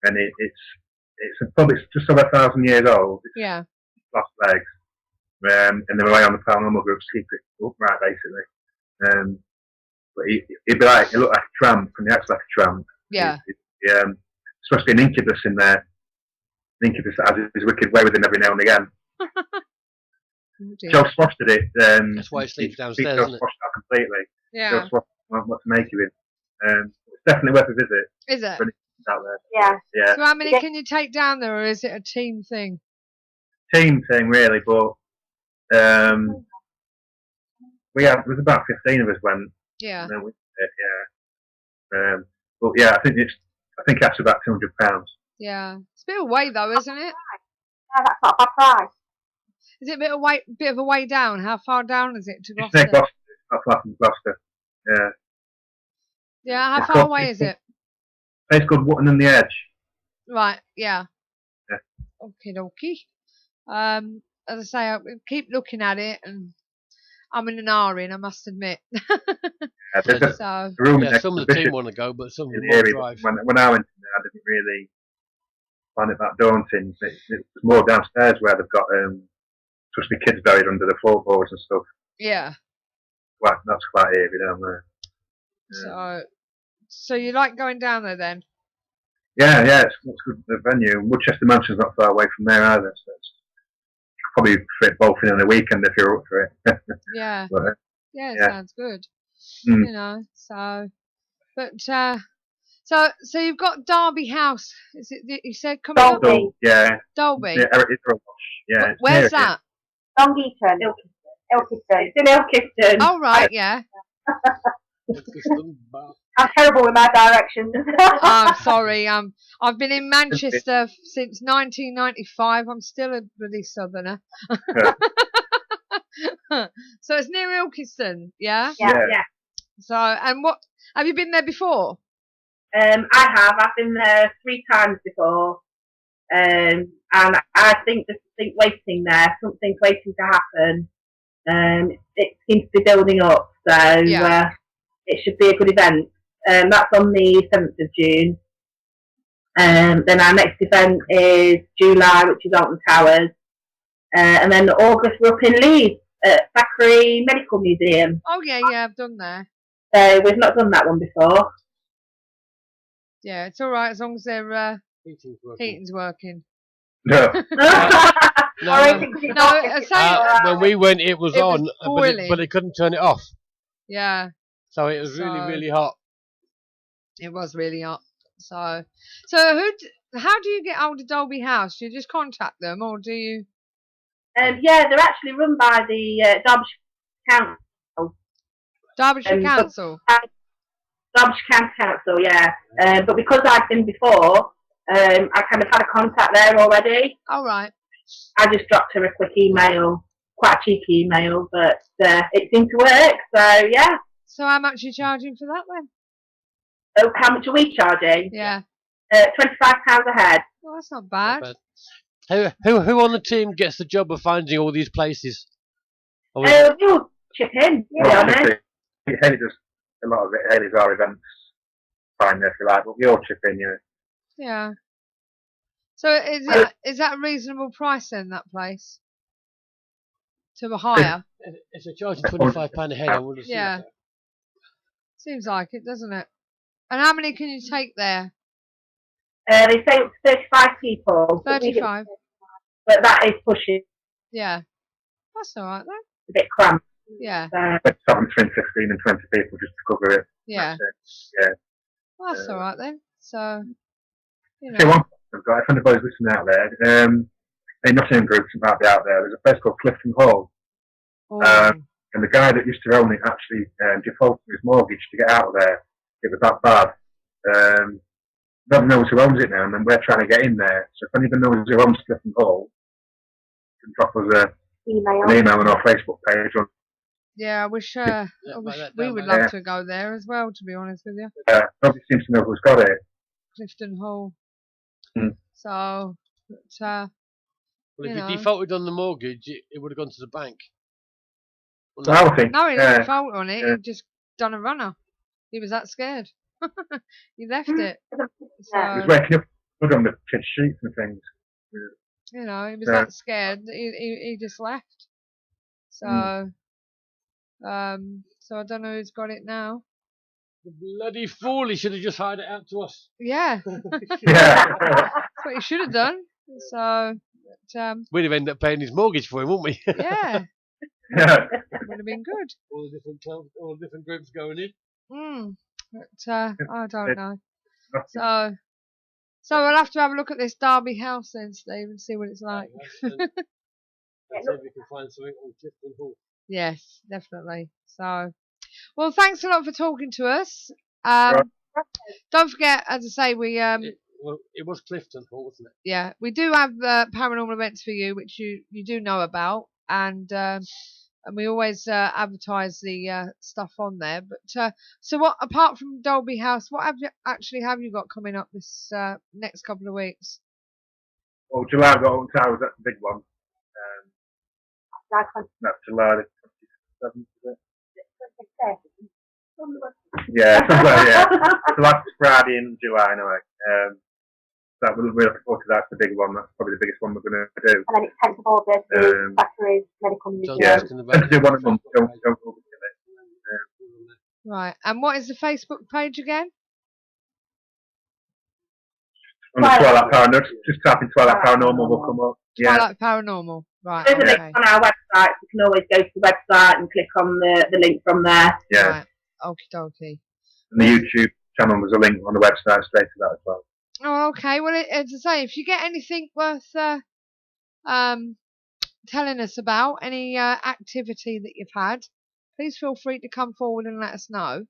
And it's a pub, it's just over 1,000 years old. It's Yeah. lost legs. And they rely on the paranormal groups to keep it upright, basically. But he'd be like, he looked like a tramp, and he acts like a tramp. Yeah. It's supposed to be an incubus in there. An incubus that has his wicked way with him every now and again. Joe fostered it. That's why he sleeps downstairs, Joe isn't it? fostered that completely. Yeah. Joe fostered what to make of it. It's definitely worth a visit. Is it? When it's out there. Yeah. Yeah. So how many can you take down there, or is it a team thing? Team thing, really, but there was about 15 of us went. Yeah. And then we did, yeah. But yeah, I think that's about £200. Yeah. It's a bit of a way though, isn't it? Yeah, that's not a bad price. Is it a bit of a way down? How far down is it to It's near Gloucester? Gloucester. It's not far from Gloucester. Yeah. Yeah. How It's far got- away is it? Place called Wotton on the Edge. Right. Yeah. Yeah. Okie dokie. As I say, I keep looking at it, and I'm in an R-in, I must admit. There's a So room Yeah, next some to of the the team bishop want to go, but some of in them the won't area. drive. When I went in there, I didn't really find it that daunting. It's more downstairs where they've got supposed to be kids buried under the floorboards and stuff. yeah. That's quite eerie down there. So you like going down there then? Yeah, it's good. The venue, Woodchester Mansion's not far away from there either, so it's probably fit both in on a weekend if you're up for it. Yeah. But, Yeah, it yeah. sounds good. Mm. You know, but so you've got Derby House. Is it you said coming up? Dolby. yeah, Dolby. yeah, it's a wash. Yeah, it's Where's near it. that? Dongeaton. Ilkeston. It's in Ilkeston. Oh right, yeah. I'm terrible with my directions. I'm sorry. I've been in Manchester since 1995. I'm still a bloody southerner. So it's near Ilkeston, yeah. Yeah. So and what have you been there before? I have. I've been there 3 times before. And I think there's something waiting there. Something's waiting to happen. It seems to be building up. So Yeah. it should be a good event. That's on the 7th of June. Then our next event is July, which is Alton Towers. And then August, we're up in Leeds at Thackeray Medical Museum. Oh yeah, I've done there. So we've not done that one before. Yeah, it's all right as long as their Heating's working. heating's working. No, No, when we went, it was It was on, boiling. but they couldn't turn it off. Yeah, So it was really, So- really hot. it was really hot. So how do you get hold of Dolby House? Do you just contact them, or do you? Yeah, they're actually run by the Derbyshire Council. Derbyshire Council. Derbyshire County Council, yeah. But because I've been before, I kind of had a contact there already. All right. I just dropped her a quick email, quite a cheeky email, but it seemed to work. So yeah. So how much are you charging for that then? Oh, how much are we charging? Yeah. £25 a head. Well, that's not bad. Not bad. Who on the team gets the job of finding all these places? Or is it- We all chip in, to be honest. Haley does a lot of it. Haley's our events finder, if you like, but we all chip in, yeah. Yeah. So is that a reasonable price then, that place? To hire? If they're charging £25 a head, I would have seen Yeah. that. Seems like it, doesn't it? And how many can you take there? They say up to 35 people. 35. But that is pushing Yeah. That's all right then. a bit cramped. Yeah. But having between 15 and 20 people just to cover it. Yeah. That's it. Yeah. Well, that's all right then. So, you See, know. one I've got, if anybody's listening out there, in Nottingham groups about be out there, there's a place called Clifton Hall. Oh, And the guy that used to own it actually defaulted his mortgage to get out of there. It was that bad. Nobody knows who owns it now, and then we're trying to get in there. So if anybody knows who owns Clifton Hall, you can drop us an email on our Facebook page. yeah, I wish write that we down, would mate. love to go there as well, to be honest with you. Nobody seems to know who's got it. Clifton Hall. Hmm. So, But Well, you if know. he defaulted on the mortgage, it would have gone to the bank. So I would think. No, he didn't default on it. yeah. He just done a runner. He was that scared. He left it. He was So waking up blood on the kid's sheets and things. you know, he was Yeah. that scared. He just left. So so I don't know who's got it now. The bloody fool! He should have just hired it out to us. Yeah, Yeah. that's what he should have done. So, but, We'd have ended up paying his mortgage for him, wouldn't we? yeah, Yeah. would have been good. all the different groups going in. But I don't know. So we'll have to have a look at this Derby house then, Steve, and see what it's like. And see if we can find something on Clifton Hall. Yes, definitely. So, well, thanks a lot for talking to us. Don't forget, as I say, we It was Clifton Hall, wasn't it? yeah, we do have paranormal events for you, which you do know about, and we always advertise the stuff on there. But so, what apart from Dolby House, what have you got coming up this next couple of weeks? Well, July got Alton Towers, that's the big one. That's July the 27th, is it? Yeah, yeah. The last Friday in July, anyway. That we're looking forward to. That's the big one. That's probably the biggest one we're going to do. And then it's 10th of August, Batteries Medical Museum. Yeah, let's do one of them. Don't overkill it. Right, and what is the Facebook page again? On the Twilight Paranormal, just type in Twilight Paranormal, will come up. Yeah. Twilight Paranormal. Right. There's a Okay. link on our website. You can always go to the website and click on the link from there. Yeah. Right. Okie dokie. And the YouTube channel, there's a link on the website straight to that as well. Oh, okay. Well, as I say, if you get anything worth telling us about, any activity that you've had, please feel free to come forward and let us know.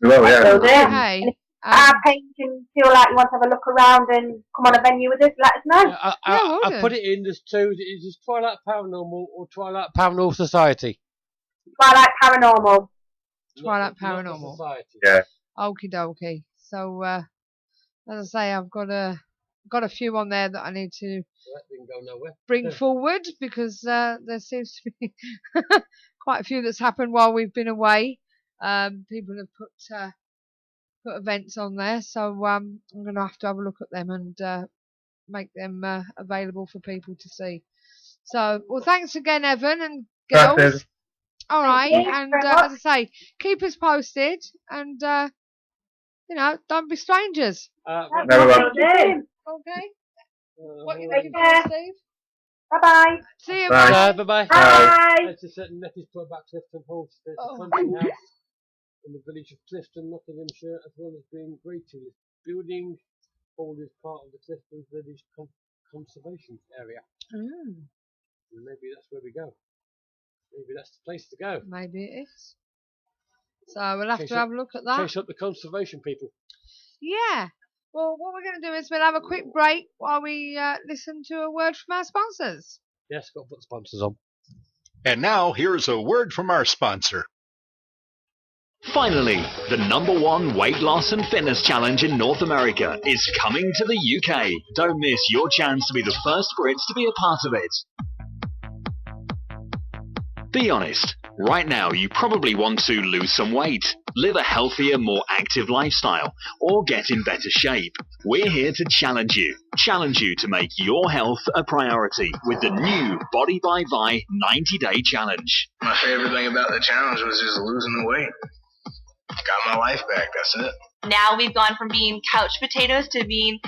We will, yeah. Will do. Okay. Our page and feel like you want to have a look around and come on a venue with us, let us know. I put it in. There's two. It's just Twilight Paranormal or Twilight Paranormal Society. Twilight Paranormal. Twilight Not the Paranormal. Society. Yeah. Okie dokie. So, as I say, I've got a few on there that I need to That didn't go nowhere. bring forward because there seems to be quite a few that's happened while we've been away. People have put events on there, so I'm going to have a look at them and make them available for people to see. So, well, thanks again, Evan and girls. Thanks, All right, Thank you and very much. as I say, keep us posted, and don't be strangers. Very well. Will do. Okay. What you looking for, Steve? Bye-bye. See you. Bye. Bye. Bye. Bye. It's a certain message put back Clifton Hall. There's Oh. a country house in the village of Clifton, Nottinghamshire, as well as being great to this building. All is part of the Clifton Village Conservation Area. Mm, And maybe that's where we go. Maybe that's the place to go. maybe it is. So we'll have Chase to up- have a look at that. Chase up the conservation people. Yeah. Well, what we're going to do is we'll have a quick break while we listen to a word from our sponsors. Yes, got to put the sponsors on. And now, here's a word from our sponsor. Finally, the #1 weight loss and fitness challenge in North America is coming to the UK. Don't miss your chance to be the first Brits to be a part of it. Be honest, right now you probably want to lose some weight, live a healthier, more active lifestyle, or get in better shape. We're here to challenge you to make your health a priority with the new Body by Vi 90-day challenge. My favorite thing about the challenge was just losing the weight. Got my life back, that's it. Now we've gone from being couch potatoes to being,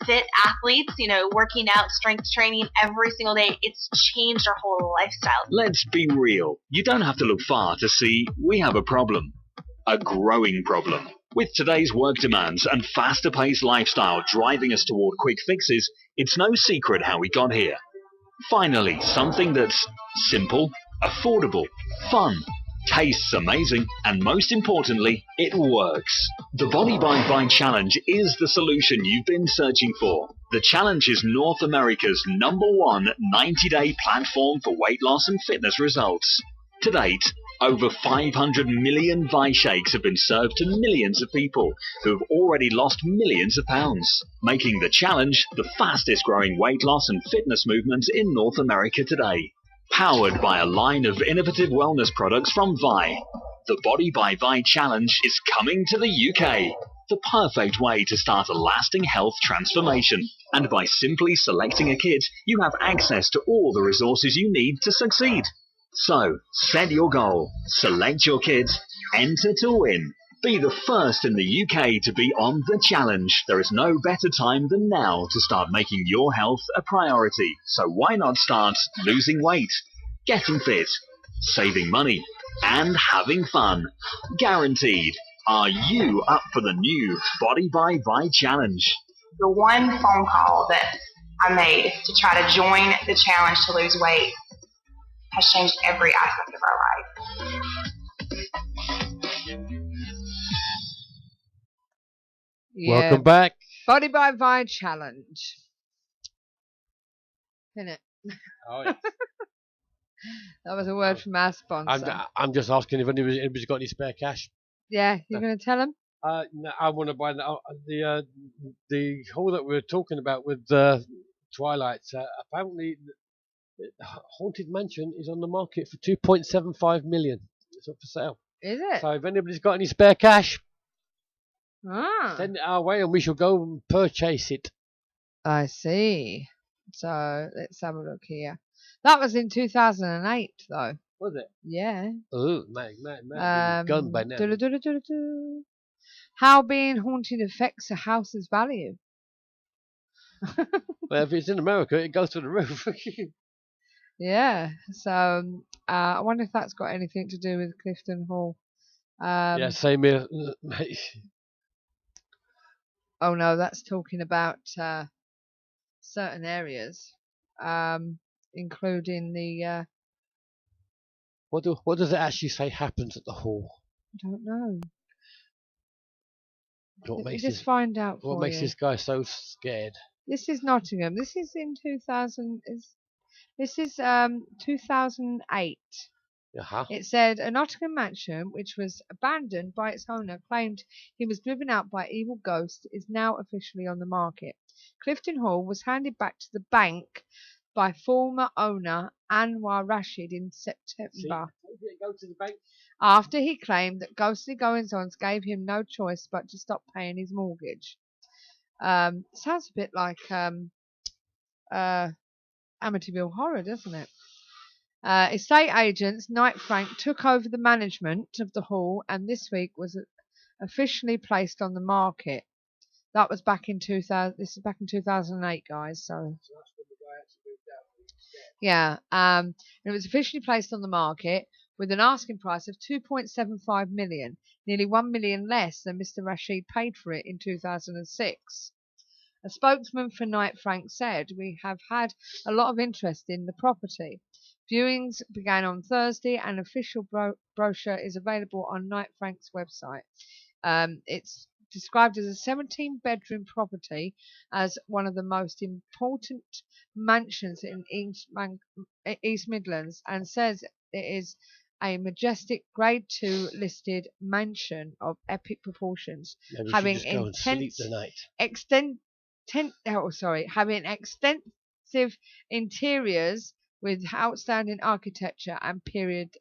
fit athletes, working out, strength training every single day. It's changed our whole lifestyle. Let's be real. You don't have to look far to see we have a problem. A growing problem. With today's work demands and faster-paced lifestyle driving us toward quick fixes, it's no secret how we got here. Finally, something that's simple, affordable, fun, tastes amazing, and most importantly, it works. The Body by Vi Challenge is the solution you've been searching for. The challenge is North America's #1 90-day platform for weight loss and fitness results. To date, Over 500 million Vi shakes have been served to millions of people who have already lost millions of pounds, making the challenge the fastest growing weight loss and fitness movement in North America today. Powered by a line of innovative wellness products from Vi, the Body by Vi Challenge is coming to the UK. The perfect way to start a lasting health transformation. And by simply selecting a kit, you have access to all the resources you need to succeed. So, set your goal, select your kit, enter to win. Be the first in the UK to be on the challenge. There is no better time than now to start making your health a priority. So why not start losing weight, getting fit, saving money, and having fun? Guaranteed. Are you up for the new Body by Vi Challenge? The one phone call that I made to try to join the challenge to lose weight has changed every aspect of our life. Yeah. Welcome back. Body by Vi Challenge. Isn't it? Oh, yeah. That was a word from our sponsor. I'm just asking if anybody's got any spare cash. Yeah, you're going to tell them? No, I want to buy the hall that we were talking about with Twilight. Apparently, the Haunted Mansion is on the market for 2.75 million. It's up for sale. Is it? So if anybody's got any spare cash, Ah. send it our way and we shall go and purchase it. I see. So let's have a look here. That was in 2008, though. Was it? Yeah. Oh, man, gone by now. How being haunted affects a house's value. Well, if it's in America, it goes to the roof. Yeah. So I wonder if that's got anything to do with Clifton Hall. Yeah, same here. Oh no, that's talking about certain areas, including the. What does it actually say happens at the hall? I don't know. What makes just find out for What makes you. this guy so scared? This is Nottingham. This is in 2000. This is 2008. Uh-huh. It said a Nottingham mansion, which was abandoned by its owner, claimed he was driven out by evil ghosts, is now officially on the market. Clifton Hall was handed back to the bank by former owner Anwar Rashid in September. Go to the bank. After he claimed that ghostly goings-on gave him no choice but to stop paying his mortgage. Sounds a bit like Amityville Horror, doesn't it? Estate agents Knight Frank took over the management of the hall and this week was officially placed on the market. That was back in 2000. This is back in 2008, guys. So yeah, it was officially placed on the market with an asking price of 2.75 million, nearly 1 million less than Mr. Rashid paid for it in 2006. A spokesman for Knight Frank said, "We have had a lot of interest in the property. Viewings began on Thursday. An official brochure is available on Knight Frank's website. It's described as a 17-bedroom property as one of the most important mansions in East Midlands and says it is a majestic Grade 2 listed mansion of epic proportions, having having extensive interiors with outstanding architecture and period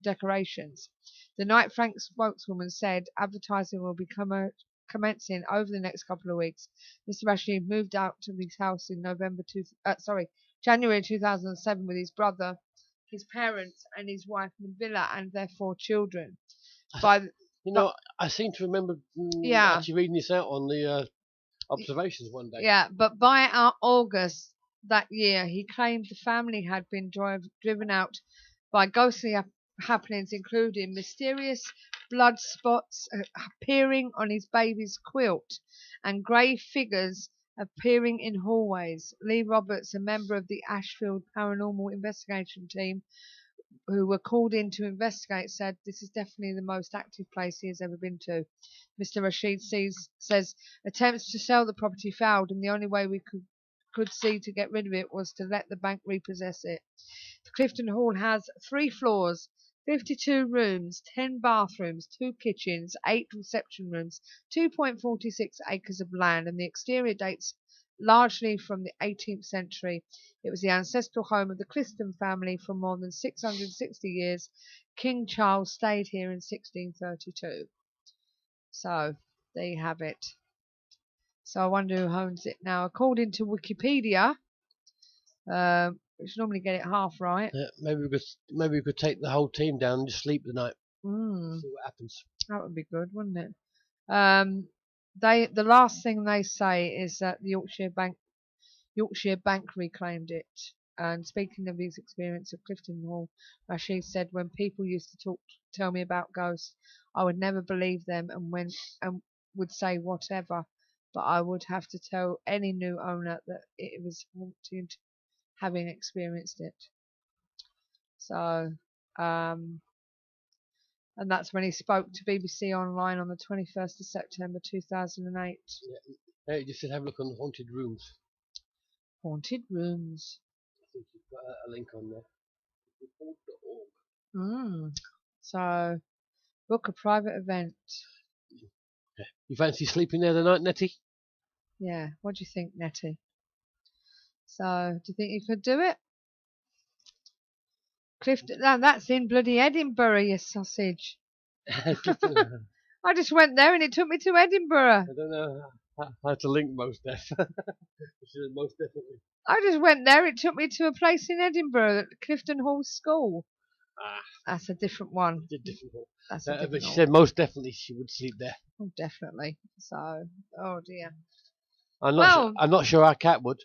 decorations." The Knight Frank spokeswoman said advertising will be commencing over the next couple of weeks. Mr. Rashid moved out to his house in January 2007 with his brother, his parents, and his wife Nabila and their 4 children. I seem to remember actually reading this out on the observations one day. Yeah, but by August that year, he claimed the family had been driven out by ghostly happenings, including mysterious blood spots appearing on his baby's quilt and grey figures appearing in hallways. Lee Roberts, a member of the Ashfield Paranormal Investigation team who were called in to investigate, said this is definitely the most active place he has ever been to. Mr. Rashid says attempts to sell the property failed and the only way we could see to get rid of it was to let the bank repossess it. The Clifton Hall has 3 floors 52 rooms, 10 bathrooms, 2 kitchens, 8 reception rooms, 2.46 acres of land, and the exterior dates largely from the 18th century. It was the ancestral home of the Clifton family for more than 660 years. King Charles stayed here in 1632. So, there you have it. So I wonder who owns it now. According to Wikipedia, which normally get it half right. Yeah, maybe we could take the whole team down and just sleep the night. See what happens. That would be good, wouldn't it? The last thing they say is that the Yorkshire Bank reclaimed it. And speaking of his experience at Clifton Hall, Rashid said, when people used to tell me about ghosts, I would never believe them and would say whatever, but I would have to tell any new owner that it was haunted, having experienced it. So, and that's when he spoke to BBC Online on the 21st of September 2008. Yeah, you just said have a look on the haunted rooms. Haunted rooms. I think you've got a link on there. So, book a private event. Yeah. You fancy sleeping there tonight, Nettie? Yeah, what do you think, Nettie? So, do you think you could do it? Clifton, that's in bloody Edinburgh, you sausage. I just went there and it took me to Edinburgh. I don't know how to link most most definitely. I just went there, it took me to a place in Edinburgh, Clifton Hall School. That's a different one. That's a different but she said most definitely she would sleep there. Oh, definitely. So, oh dear. I'm not sure our cat would.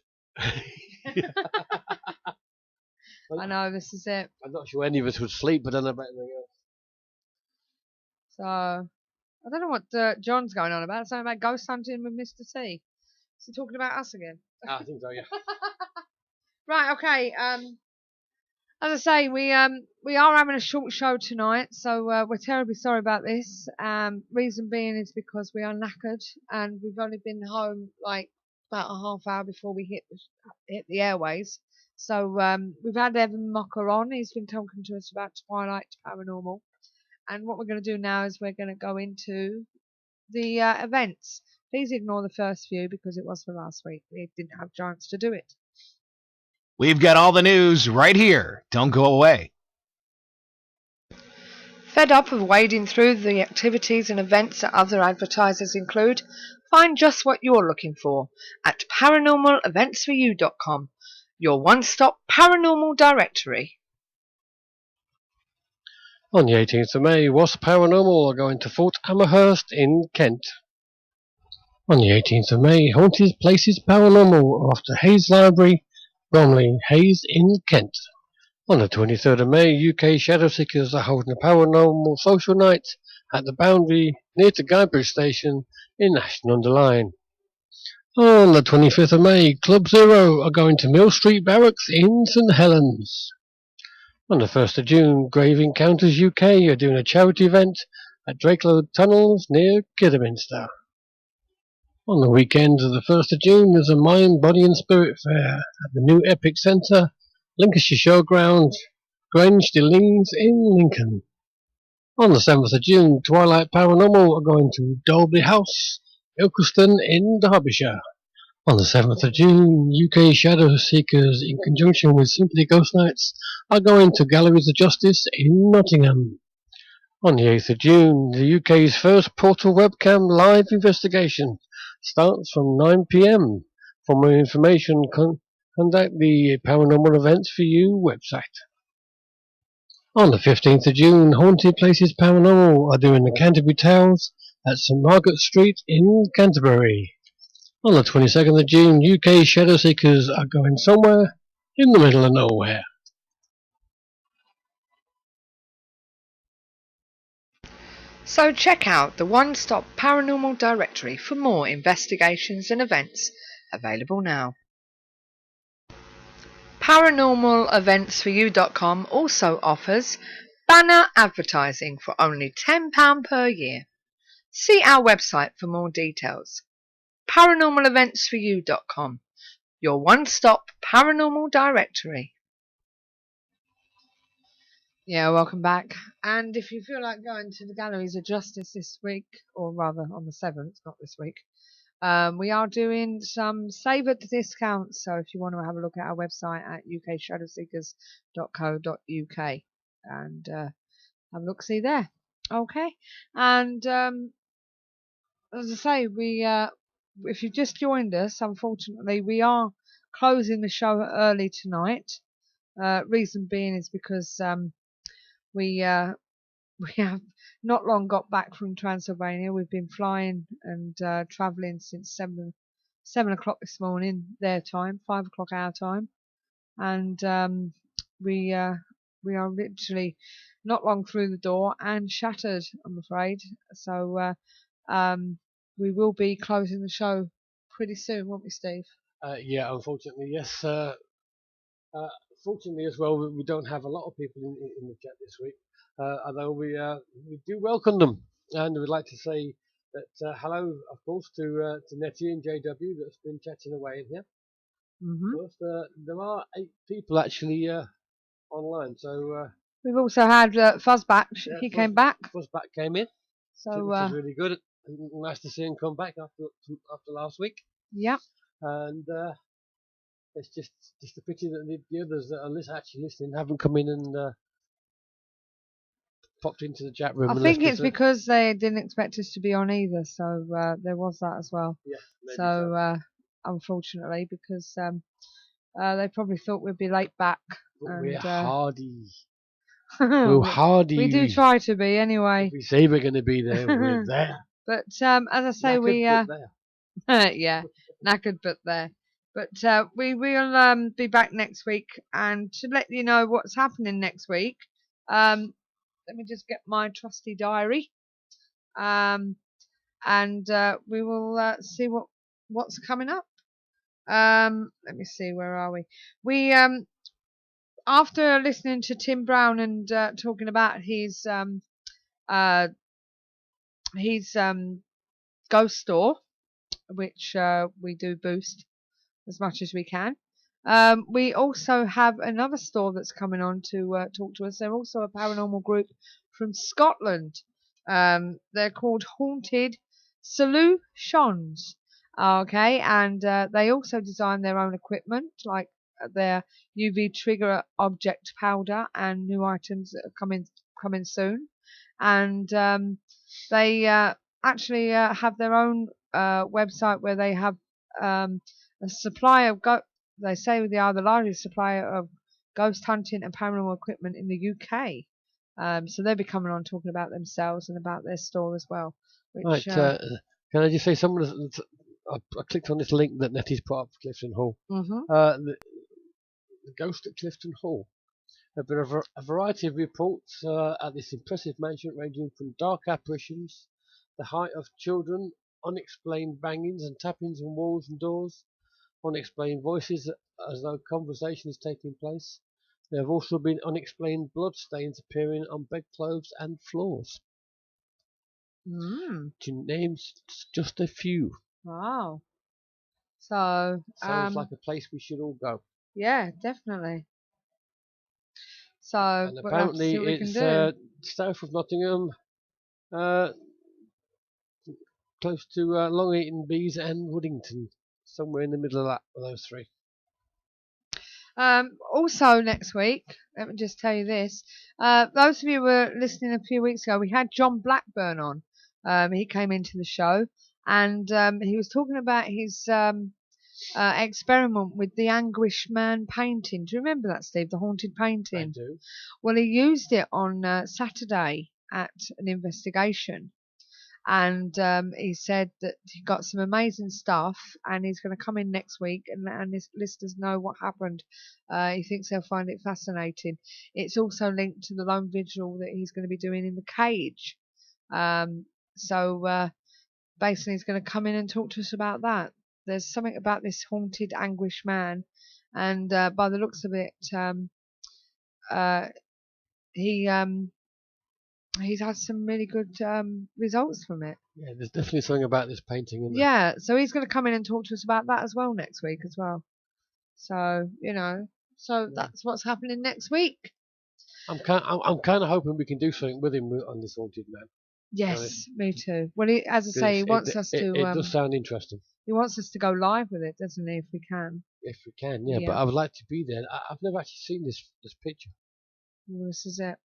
I know, this is it. I'm not sure any of us would sleep, but I don't know about anything else. So, I don't know what John's going on about. Something about ghost hunting with Mr. T. Is he talking about us again? I think so, yeah. Right, okay. As I say, we are having a short show tonight, so we're terribly sorry about this. Reason being is because we are knackered and we've only been home like about a half hour before we hit the airways. So we've had Evan Mocker on. He's been talking to us about Twilight Paranormal. And what we're going to do now is we're going to go into the events. Please ignore the first few because it was for last week. We didn't have a chance to do it. We've got all the news right here. Don't go away. Fed up of wading through the activities and events that other advertisers include? Find just what you're looking for at paranormaleventsforyou.com, your one-stop paranormal directory. On the 18th of May, Wasp Paranormal are going to Fort Amherst in Kent. On the 18th of May, Haunted Places Paranormal after Hayes Library, Bromley, Hayes in Kent. On the 23rd of May, UK Shadow Seekers are holding a paranormal social night at the Boundary near to Guybridge Station in Ashton-under-Lyne. On the 25th of May, Club Zero are going to Mill Street Barracks in St Helens. On the 1st of June, Grave Encounters UK are doing a charity event at Drakelow Tunnels near Kidderminster. On the weekend of the 1st of June, there's a Mind, Body and Spirit Fair at the new Epic Centre, Lincolnshire Showground, Grange de Lings in Lincoln. On the 7th of June, Twilight Paranormal are going to Dolby House, Ilkeston in Derbyshire. On the 7th of June, UK Shadow Seekers, in conjunction with Simply Ghost Nights, are going to Galleries of Justice in Nottingham. On the 8th of June, the UK's first portal webcam live investigation starts from 9 p.m. For more information, contact the Paranormal Events for You website. On the 15th of June, Haunted Places Paranormal are doing the Canterbury Tales at St Margaret Street in Canterbury. On the 22nd of June, UK Shadow Seekers are going somewhere in the middle of nowhere. So check out the one-stop paranormal directory for more investigations and events available now. Paranormaleventsforyou.com also offers banner advertising for only £10 per year. See our website for more details. Paranormaleventsforyou.com, your one-stop paranormal directory. Yeah, welcome back. And if you feel like going to the Galleries of Justice this week, or rather on the 7th, not this week, we are doing some savoured discounts. So if you want to have a look at our website at ukshadowseekers.co.uk and have a look-see there. Okay. And as I say, if you've just joined us, unfortunately, we are closing the show early tonight. Reason being is because we have not long got back from Transylvania. We've been flying and travelling since 7 o'clock this morning, their time, 5 o'clock our time, and we are literally not long through the door and shattered, I'm afraid. So we will be closing the show pretty soon, won't we, Steve? Yeah, unfortunately, yes. Fortunately as well, we don't have a lot of people in the chat this week. Although we do welcome them, and we'd like to say that hello, of course, to Nettie and JW that's been chatting away in here. Mm-hmm. Of course, there are 8 people actually online. So we've also had Fuzzback. Yeah, he came back. Fuzzback came in, so which is really good. Nice to see him come back after last week. Yeah. And it's just a pity that the others that are actually listening haven't come in and popped into the chat room. I think it's because they didn't expect us to be on either, so there was that as well. Yeah, maybe so unfortunately, because they probably thought we'd be late back. But we're and, hardy. We're hardy. We do try to be anyway. If we say we're going to be there, we're there. But as I say, Knackered, but there. yeah, knackered but there. But we will be back next week, and to let you know what's happening next week, let me just get my trusty diary, and we will see what's coming up. Let me see, where are we? We after listening to Tim Brown and talking about his ghost store, which we do boost as much as we can. We also have another store that's coming on to talk to us. They're also a paranormal group from Scotland. They're called Haunted Solutions. Okay, and they also design their own equipment, like their UV trigger object powder and new items that are coming soon. And they actually have their own website where they have a supply of they say they are the largest supplier of ghost hunting and paranormal equipment in the UK. So they'll be coming on talking about themselves and about their store as well. Which, Right. Can I just say, I clicked on this link that Nettie's put up for Clifton Hall. Mm-hmm. The ghost at Clifton Hall. There have been a variety of reports at this impressive mansion, ranging from dark apparitions, the height of children, unexplained bangings and tappings on walls and doors, unexplained voices as though conversation is taking place. There have also been unexplained blood stains appearing on bedclothes and floors. To name just a few. Wow. So sounds like a place we should all go. Yeah, definitely. So and apparently it's south of Nottingham, close to Long Eaton, Bees and Woodington, somewhere in the middle of those three. Also next week, let me just tell you this. Those of you who were listening a few weeks ago, we had John Blackburn on. He came into the show, and he was talking about his experiment with the Anguish Man painting. Do you remember that, Steve? The haunted painting? I do. Well, he used it on Saturday at an investigation. And he said that he got some amazing stuff, and he's going to come in next week and let his listeners know what happened. He thinks they'll find it fascinating. It's also linked to the lone vigil that he's going to be doing in the cage. So basically, he's going to come in and talk to us about that. There's something about this haunted Anguish Man, and by the looks of it, he's had some really good results from it. Yeah, there's definitely something about this painting. Isn't there? Yeah, so he's going to come in and talk to us about that as well next week as well. So, that's what's happening next week. I'm kind of hoping we can do something with him on this haunted man. Yes, me too. Well, as I say, he wants us to. It does sound interesting. He wants us to go live with it, doesn't he? If we can. If we can, yeah. But I would like to be there. I've never actually seen this picture. Well, this is it.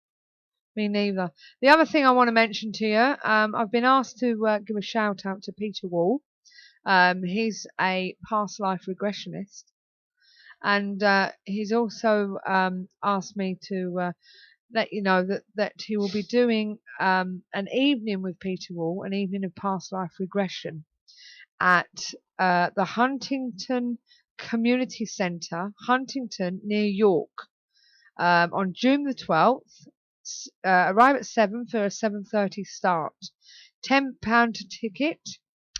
Me neither. The other thing I want to mention to you, I've been asked to give a shout out to Peter Wall. He's a past life regressionist, and he's also asked me to let you know that he will be doing an evening with Peter Wall, an evening of past life regression at the Huntington Community Centre, Huntington, near York, on June the 12th. Arrive at 7 for a 7:30 start. £10 to ticket.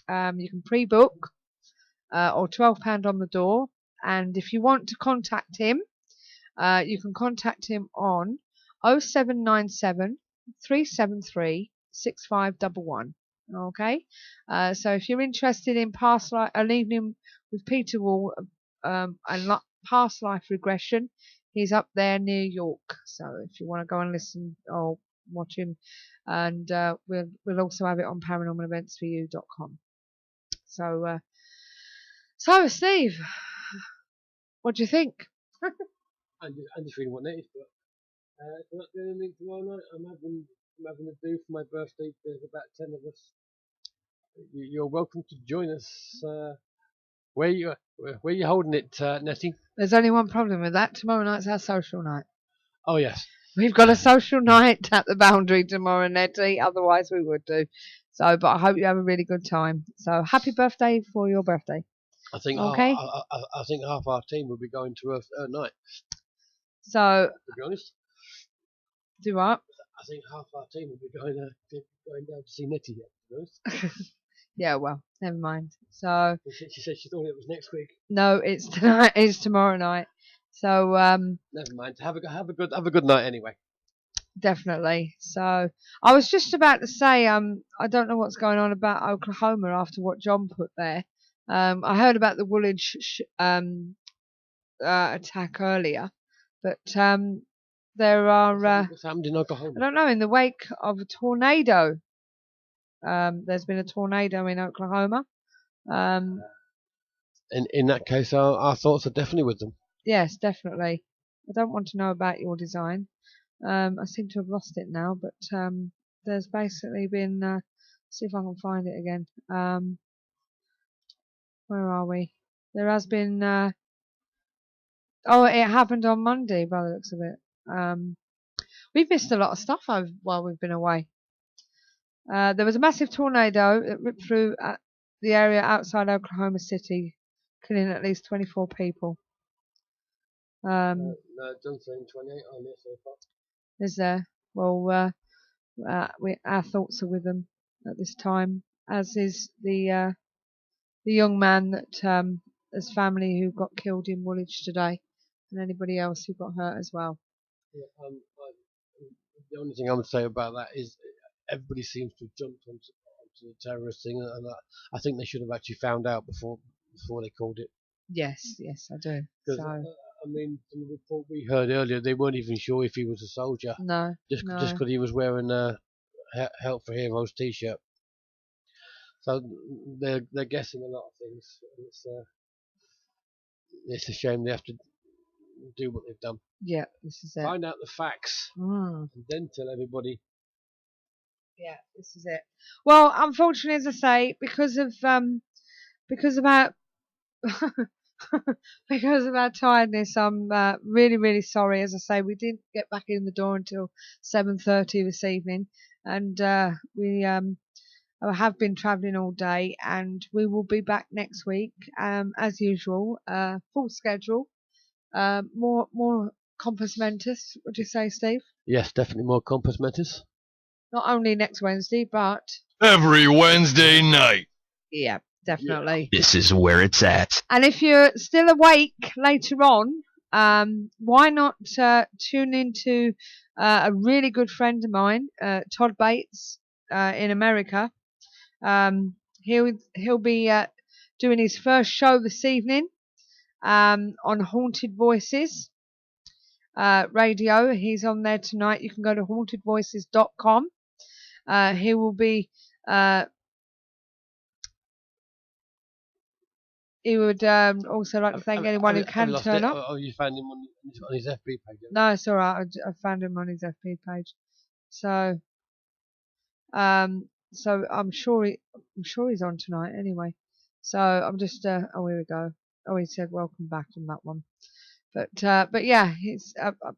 You can pre-book or £12 on the door. And if you want to contact him, you can contact him on 0797 373 6511. Okay, so if you're interested in an evening with Peter Wall and past life regression, he's up there near York. So if you want to go and listen or watch him, and we'll also have it on paranormaleventsforyou.com. So Steve, what do you think? I'm just reading what it is, but if I'm not doing anything tomorrow night, I'm having a do for my birthday. There's about 10 of us. You're welcome to join us. Where you holding it, Nettie? There's only one problem with that. Tomorrow night's our social night. Oh yes, we've got a social night at the Boundary tomorrow, Nettie. Otherwise, we would do. So, but I hope you have a really good time. So, happy birthday for your birthday. I think okay. I think half our team will be going to her night. So, to be honest, do what? I think half our team will be going down to see Nettie yet. To be honest. Yeah, well, never mind. So she said she thought it was next week. No, it's tonight. It's tomorrow night. So never mind. Have a good night anyway. Definitely. So I was just about to say I don't know what's going on about Oklahoma after what John put there. I heard about the Woolwich attack earlier, but there are what's happened in Oklahoma? I don't know. In the wake of a tornado. There's been a tornado in Oklahoma. In that case, our thoughts are definitely with them. Yes, definitely. I don't want to know about your design. I seem to have lost it now, but there's basically been. See if I can find it again. Where are we? There has been. Oh, it happened on Monday, by the looks of it. We've missed a lot of stuff while we've been away. There was a massive tornado that ripped through the area outside Oklahoma City, killing at least 24 people. No, it doesn't say 28 on this so far. Is there? Well, our thoughts are with them at this time, as is the young man that his family who got killed in Woolwich today, and anybody else who got hurt as well. Yeah, the only thing I would say about that is everybody seems to have jumped onto the terrorist thing, and I think they should have actually found out before they called it. Yes, I do. Because I mean, from the report we heard earlier, they weren't even sure if he was a soldier. No, just because he was wearing a Help for Heroes T-shirt. So they're guessing a lot of things. It's a shame they have to do what they've done. Yeah, this is it. Find out the facts and then tell everybody. Yeah, this is it. Well, unfortunately, as I say, because of our because of our tiredness, I'm really, really sorry. As I say, we didn't get back in the door until 7:30 this evening, and we have been travelling all day, and we will be back next week as usual, full schedule, more Compass Mentis. What do you say, Steve? Yes, definitely more Compass Mentis. Not only next Wednesday, but every Wednesday night. Yeah, definitely. This is where it's at. And if you're still awake later on, why not tune into a really good friend of mine, Todd Bates, in America. He'll be doing his first show this evening on Haunted Voices. Radio. He's on there tonight. You can go to hauntedvoices.com. He will be. He would also like to thank anyone who can turn up. Oh, you found him on his FB page? No, it's all right. I found him on his FB page. So, so I'm sure he's on tonight anyway. So I'm just oh, here we go. Oh, he said welcome back on that one. But yeah, he's.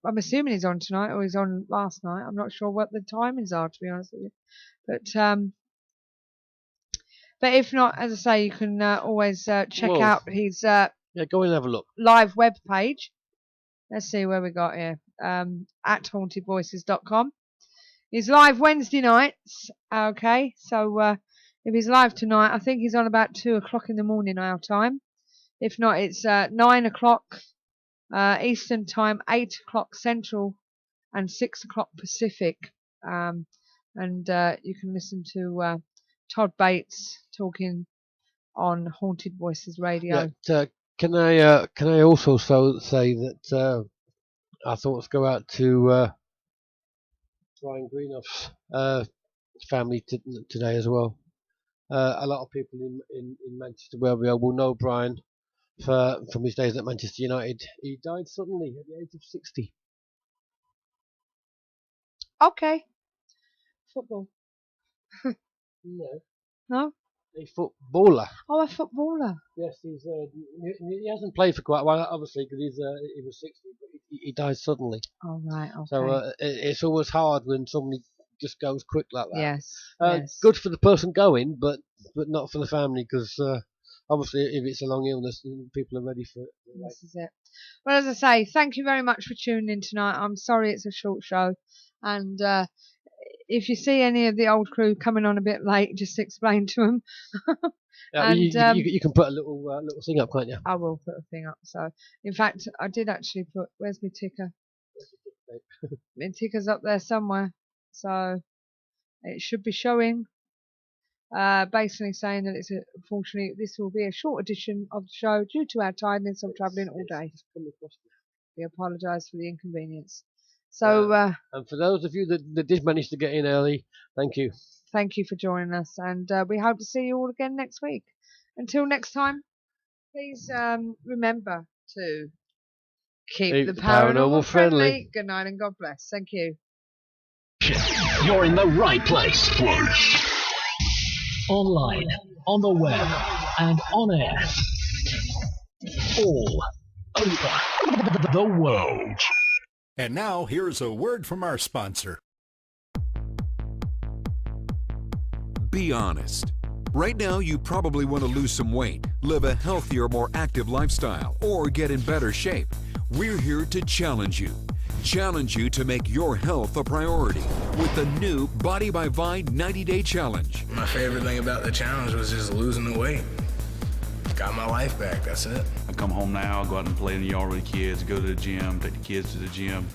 I'm assuming he's on tonight, or he's on last night. I'm not sure what the timings are, to be honest with you. But if not, as I say, you can always check out his yeah, go and have a look. live web page. Let's see where we got here. At hauntedvoices.com. He's live Wednesday nights. Okay, so if he's live tonight, I think he's on about 2 o'clock in the morning our time. If not, it's 9 o'clock Eastern time, 8 o'clock Central, and 6 o'clock Pacific. And you can listen to Todd Bates talking on Haunted Voices Radio. Yeah, can I also say that our thoughts go out to Brian Greenoff's family today as well. A lot of people in Manchester where we are will know Brian from his days at Manchester United. He died suddenly at the age of 60. Okay. Football. No? A footballer. Oh, a footballer. Yes, he hasn't played for quite a while, obviously, because he was 60, but he died suddenly. Oh, right, okay. So it's always hard when somebody just goes quick like that. Yes, yes. Good for the person going, but not for the family, because obviously if it's a long illness, people are ready for it. This is it. Well, as I say, thank you very much for tuning in tonight. I'm sorry it's a short show, and if you see any of the old crew coming on a bit late, just explain to them. And, you can put a little thing up, can't you? I will put a thing up. So, in fact, I did actually put. Where's my ticker? My ticker's up there somewhere. So it should be showing. Basically saying that unfortunately this will be a short edition of the show due to our tiredness of travelling all day. We apologise for the inconvenience. So, and for those of you that did manage to get in early, thank you. Thank you for joining us, and we hope to see you all again next week. Until next time, please remember to keep the paranormal friendly. Good night and God bless. Thank you. You're in the right place. Online, on the web, and on air. All over the world. And now, here's a word from our sponsor. Be honest. Right now, you probably want to lose some weight, live a healthier, more active lifestyle, or get in better shape. We're here to challenge you. Challenge you to make your health a priority with the new Body by Vi 90-Day Challenge. My favorite thing about the challenge was just losing the weight. Got my life back, that's it. I come home now, go out and play in the yard with the kids, go to the gym, take the kids to the gym,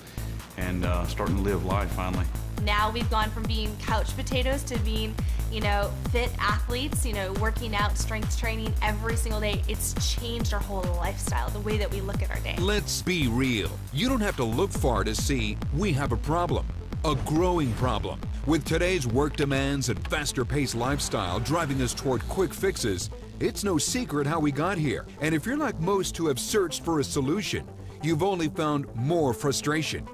and starting to live life finally. Now we've gone from being couch potatoes to being, fit athletes, working out, strength training every single day. It's changed our whole lifestyle, the way that we look at our day. Let's be real. You don't have to look far to see we have a problem. A growing problem. With today's work demands and faster-paced lifestyle driving us toward quick fixes, it's no secret how we got here. And if you're like most who have searched for a solution, you've only found more frustration.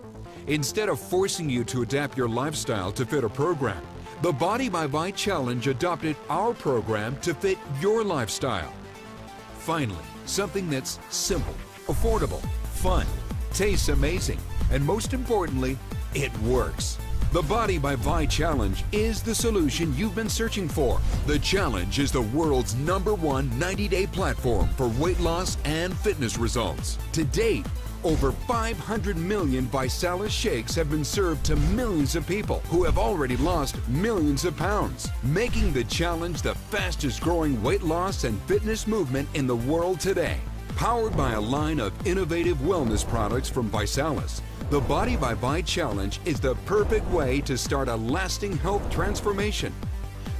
Instead of forcing you to adapt your lifestyle to fit a program, the Body by Vi Challenge adopted our program to fit your lifestyle. Finally, something that's simple, affordable, fun, tastes amazing, and most importantly, it works. The Body by Vi Challenge is the solution you've been searching for. The challenge is the world's #1 90-day platform for weight loss and fitness results. To date, over 500 million ViSalus shakes have been served to millions of people who have already lost millions of pounds, making the challenge the fastest growing weight loss and fitness movement in the world today. Powered by a line of innovative wellness products from ViSalus, the Body by Vi Challenge is the perfect way to start a lasting health transformation.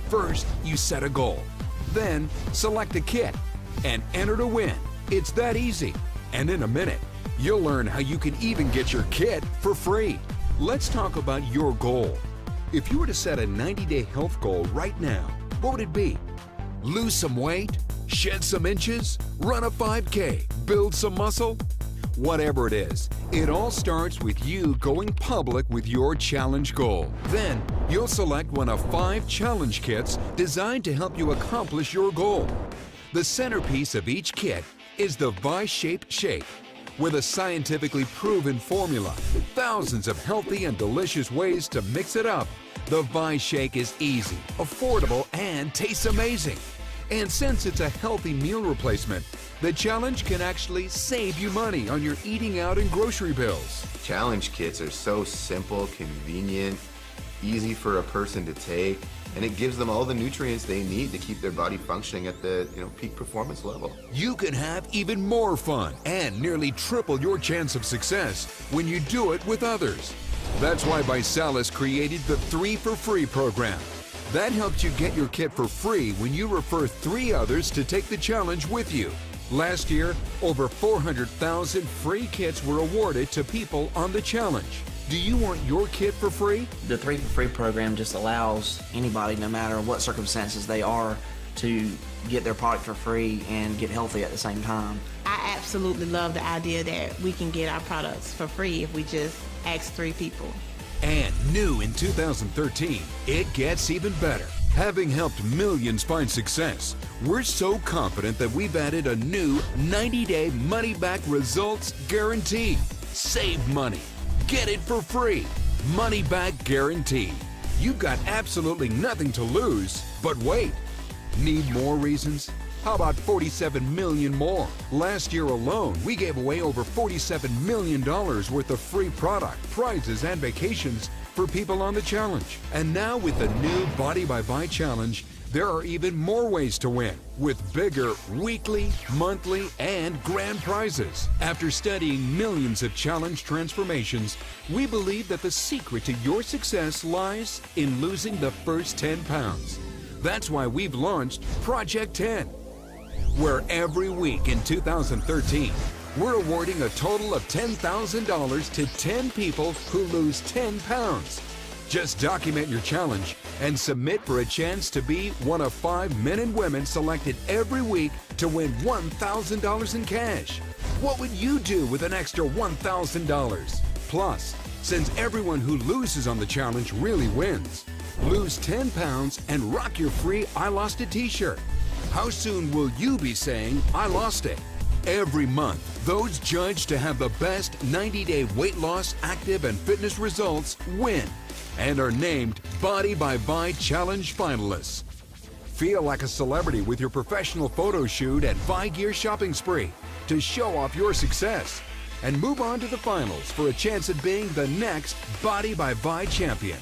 First, you set a goal. Then, select a kit and enter to win. It's that easy. And in a minute, You'll learn how you can even get your kit for free. Let's talk about your goal. If you were to set a 90-day health goal right now, what would it be? Lose some weight? Shed some inches? Run a 5K? Build some muscle? Whatever it is, it all starts with you going public with your challenge goal. Then, you'll select one of 5 challenge kits designed to help you accomplish your goal. The centerpiece of each kit is the V-shaped shake. With a scientifically proven formula, thousands of healthy and delicious ways to mix it up, the V-shake is easy, affordable, and tastes amazing. And since it's a healthy meal replacement, the challenge can actually save you money on your eating out and grocery bills. Challenge kits are so simple, convenient, easy for a person to take, and it gives them all the nutrients they need to keep their body functioning at the peak performance level. You can have even more fun and nearly triple your chance of success when you do it with others. That's why ViSalus created the 3 for Free program. That helps you get your kit for free when you refer 3 others to take the challenge with you. Last year, over 400,000 free kits were awarded to people on the challenge. Do you want your kit for free? The 3 for Free program just allows anybody, no matter what circumstances they are, to get their product for free and get healthy at the same time. I absolutely love the idea that we can get our products for free if we just ask 3 people. And new in 2013, it gets even better. Having helped millions find success, we're so confident that we've added a new 90-day money-back results guarantee. Save money. Get it for free. Money-back guarantee. You've got absolutely nothing to lose, but wait. Need more reasons? How about 47 million more? Last year alone, we gave away over $47 million worth of free product, prizes, and vacations for people on the challenge. And now with the new Body by Vi challenge, there are even more ways to win, with bigger weekly, monthly, and grand prizes. After studying millions of challenge transformations, we believe that the secret to your success lies in losing the first 10 pounds. That's why we've launched Project 10, where every week in 2013, we're awarding a total of $10,000 to 10 people who lose 10 pounds. Just document your challenge and submit for a chance to be one of 5 men and women selected every week to win $1,000 in cash. What would you do with an extra $1,000? Plus, since everyone who loses on the challenge really wins, lose 10 pounds and rock your free I Lost It t-shirt. How soon will you be saying, I lost it? Every month, those judged to have the best 90-day weight loss, active, and fitness results win and are named Body by Vi Challenge finalists. Feel like a celebrity with your professional photo shoot at Vi Gear shopping spree to show off your success and move on to the finals for a chance at being the next Body by Vi champion.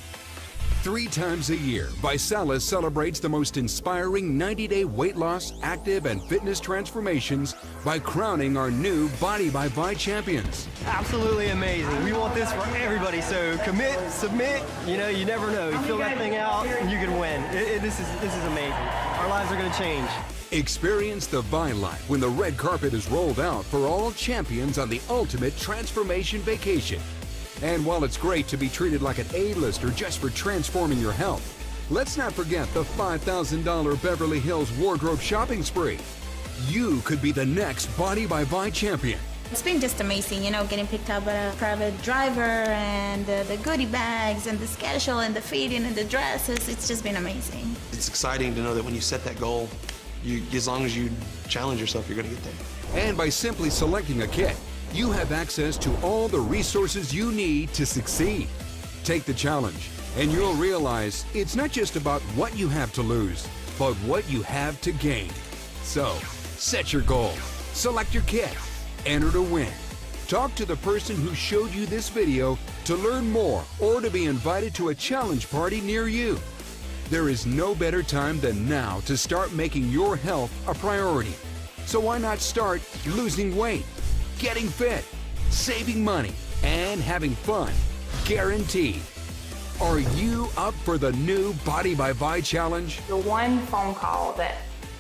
3 times a year, ViSalus celebrates the most inspiring 90-day weight loss, active, and fitness transformations by crowning our new Body by Vi champions. Absolutely amazing. We want this for everybody, so commit, submit, you never know. You fill that thing out and you can win. This is amazing. Our lives are going to change. Experience the Vi life when the red carpet is rolled out for all champions on the ultimate transformation vacation. And while it's great to be treated like an A-lister just for transforming your health, let's not forget the $5,000 Beverly Hills wardrobe shopping spree. You could be the next Body by Vi champion. It's been just amazing, getting picked up by a private driver and the goodie bags and the schedule and the feeding and the dresses. It's just been amazing. It's exciting to know that when you set that goal, as long as you challenge yourself, you're going to get there. And by simply selecting a kit, you have access to all the resources you need to succeed. Take the challenge, and you'll realize it's not just about what you have to lose, but what you have to gain. So, set your goal, select your kit, enter to win. Talk to the person who showed you this video to learn more or to be invited to a challenge party near you. There is no better time than now to start making your health a priority. So why not start losing weight, getting fit, saving money, and having fun, guaranteed. Are you up for the new Body by Vi challenge? The one phone call that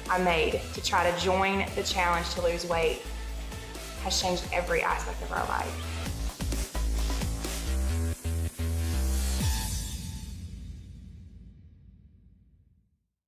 I made to try to join the challenge to lose weight has changed every aspect of our life.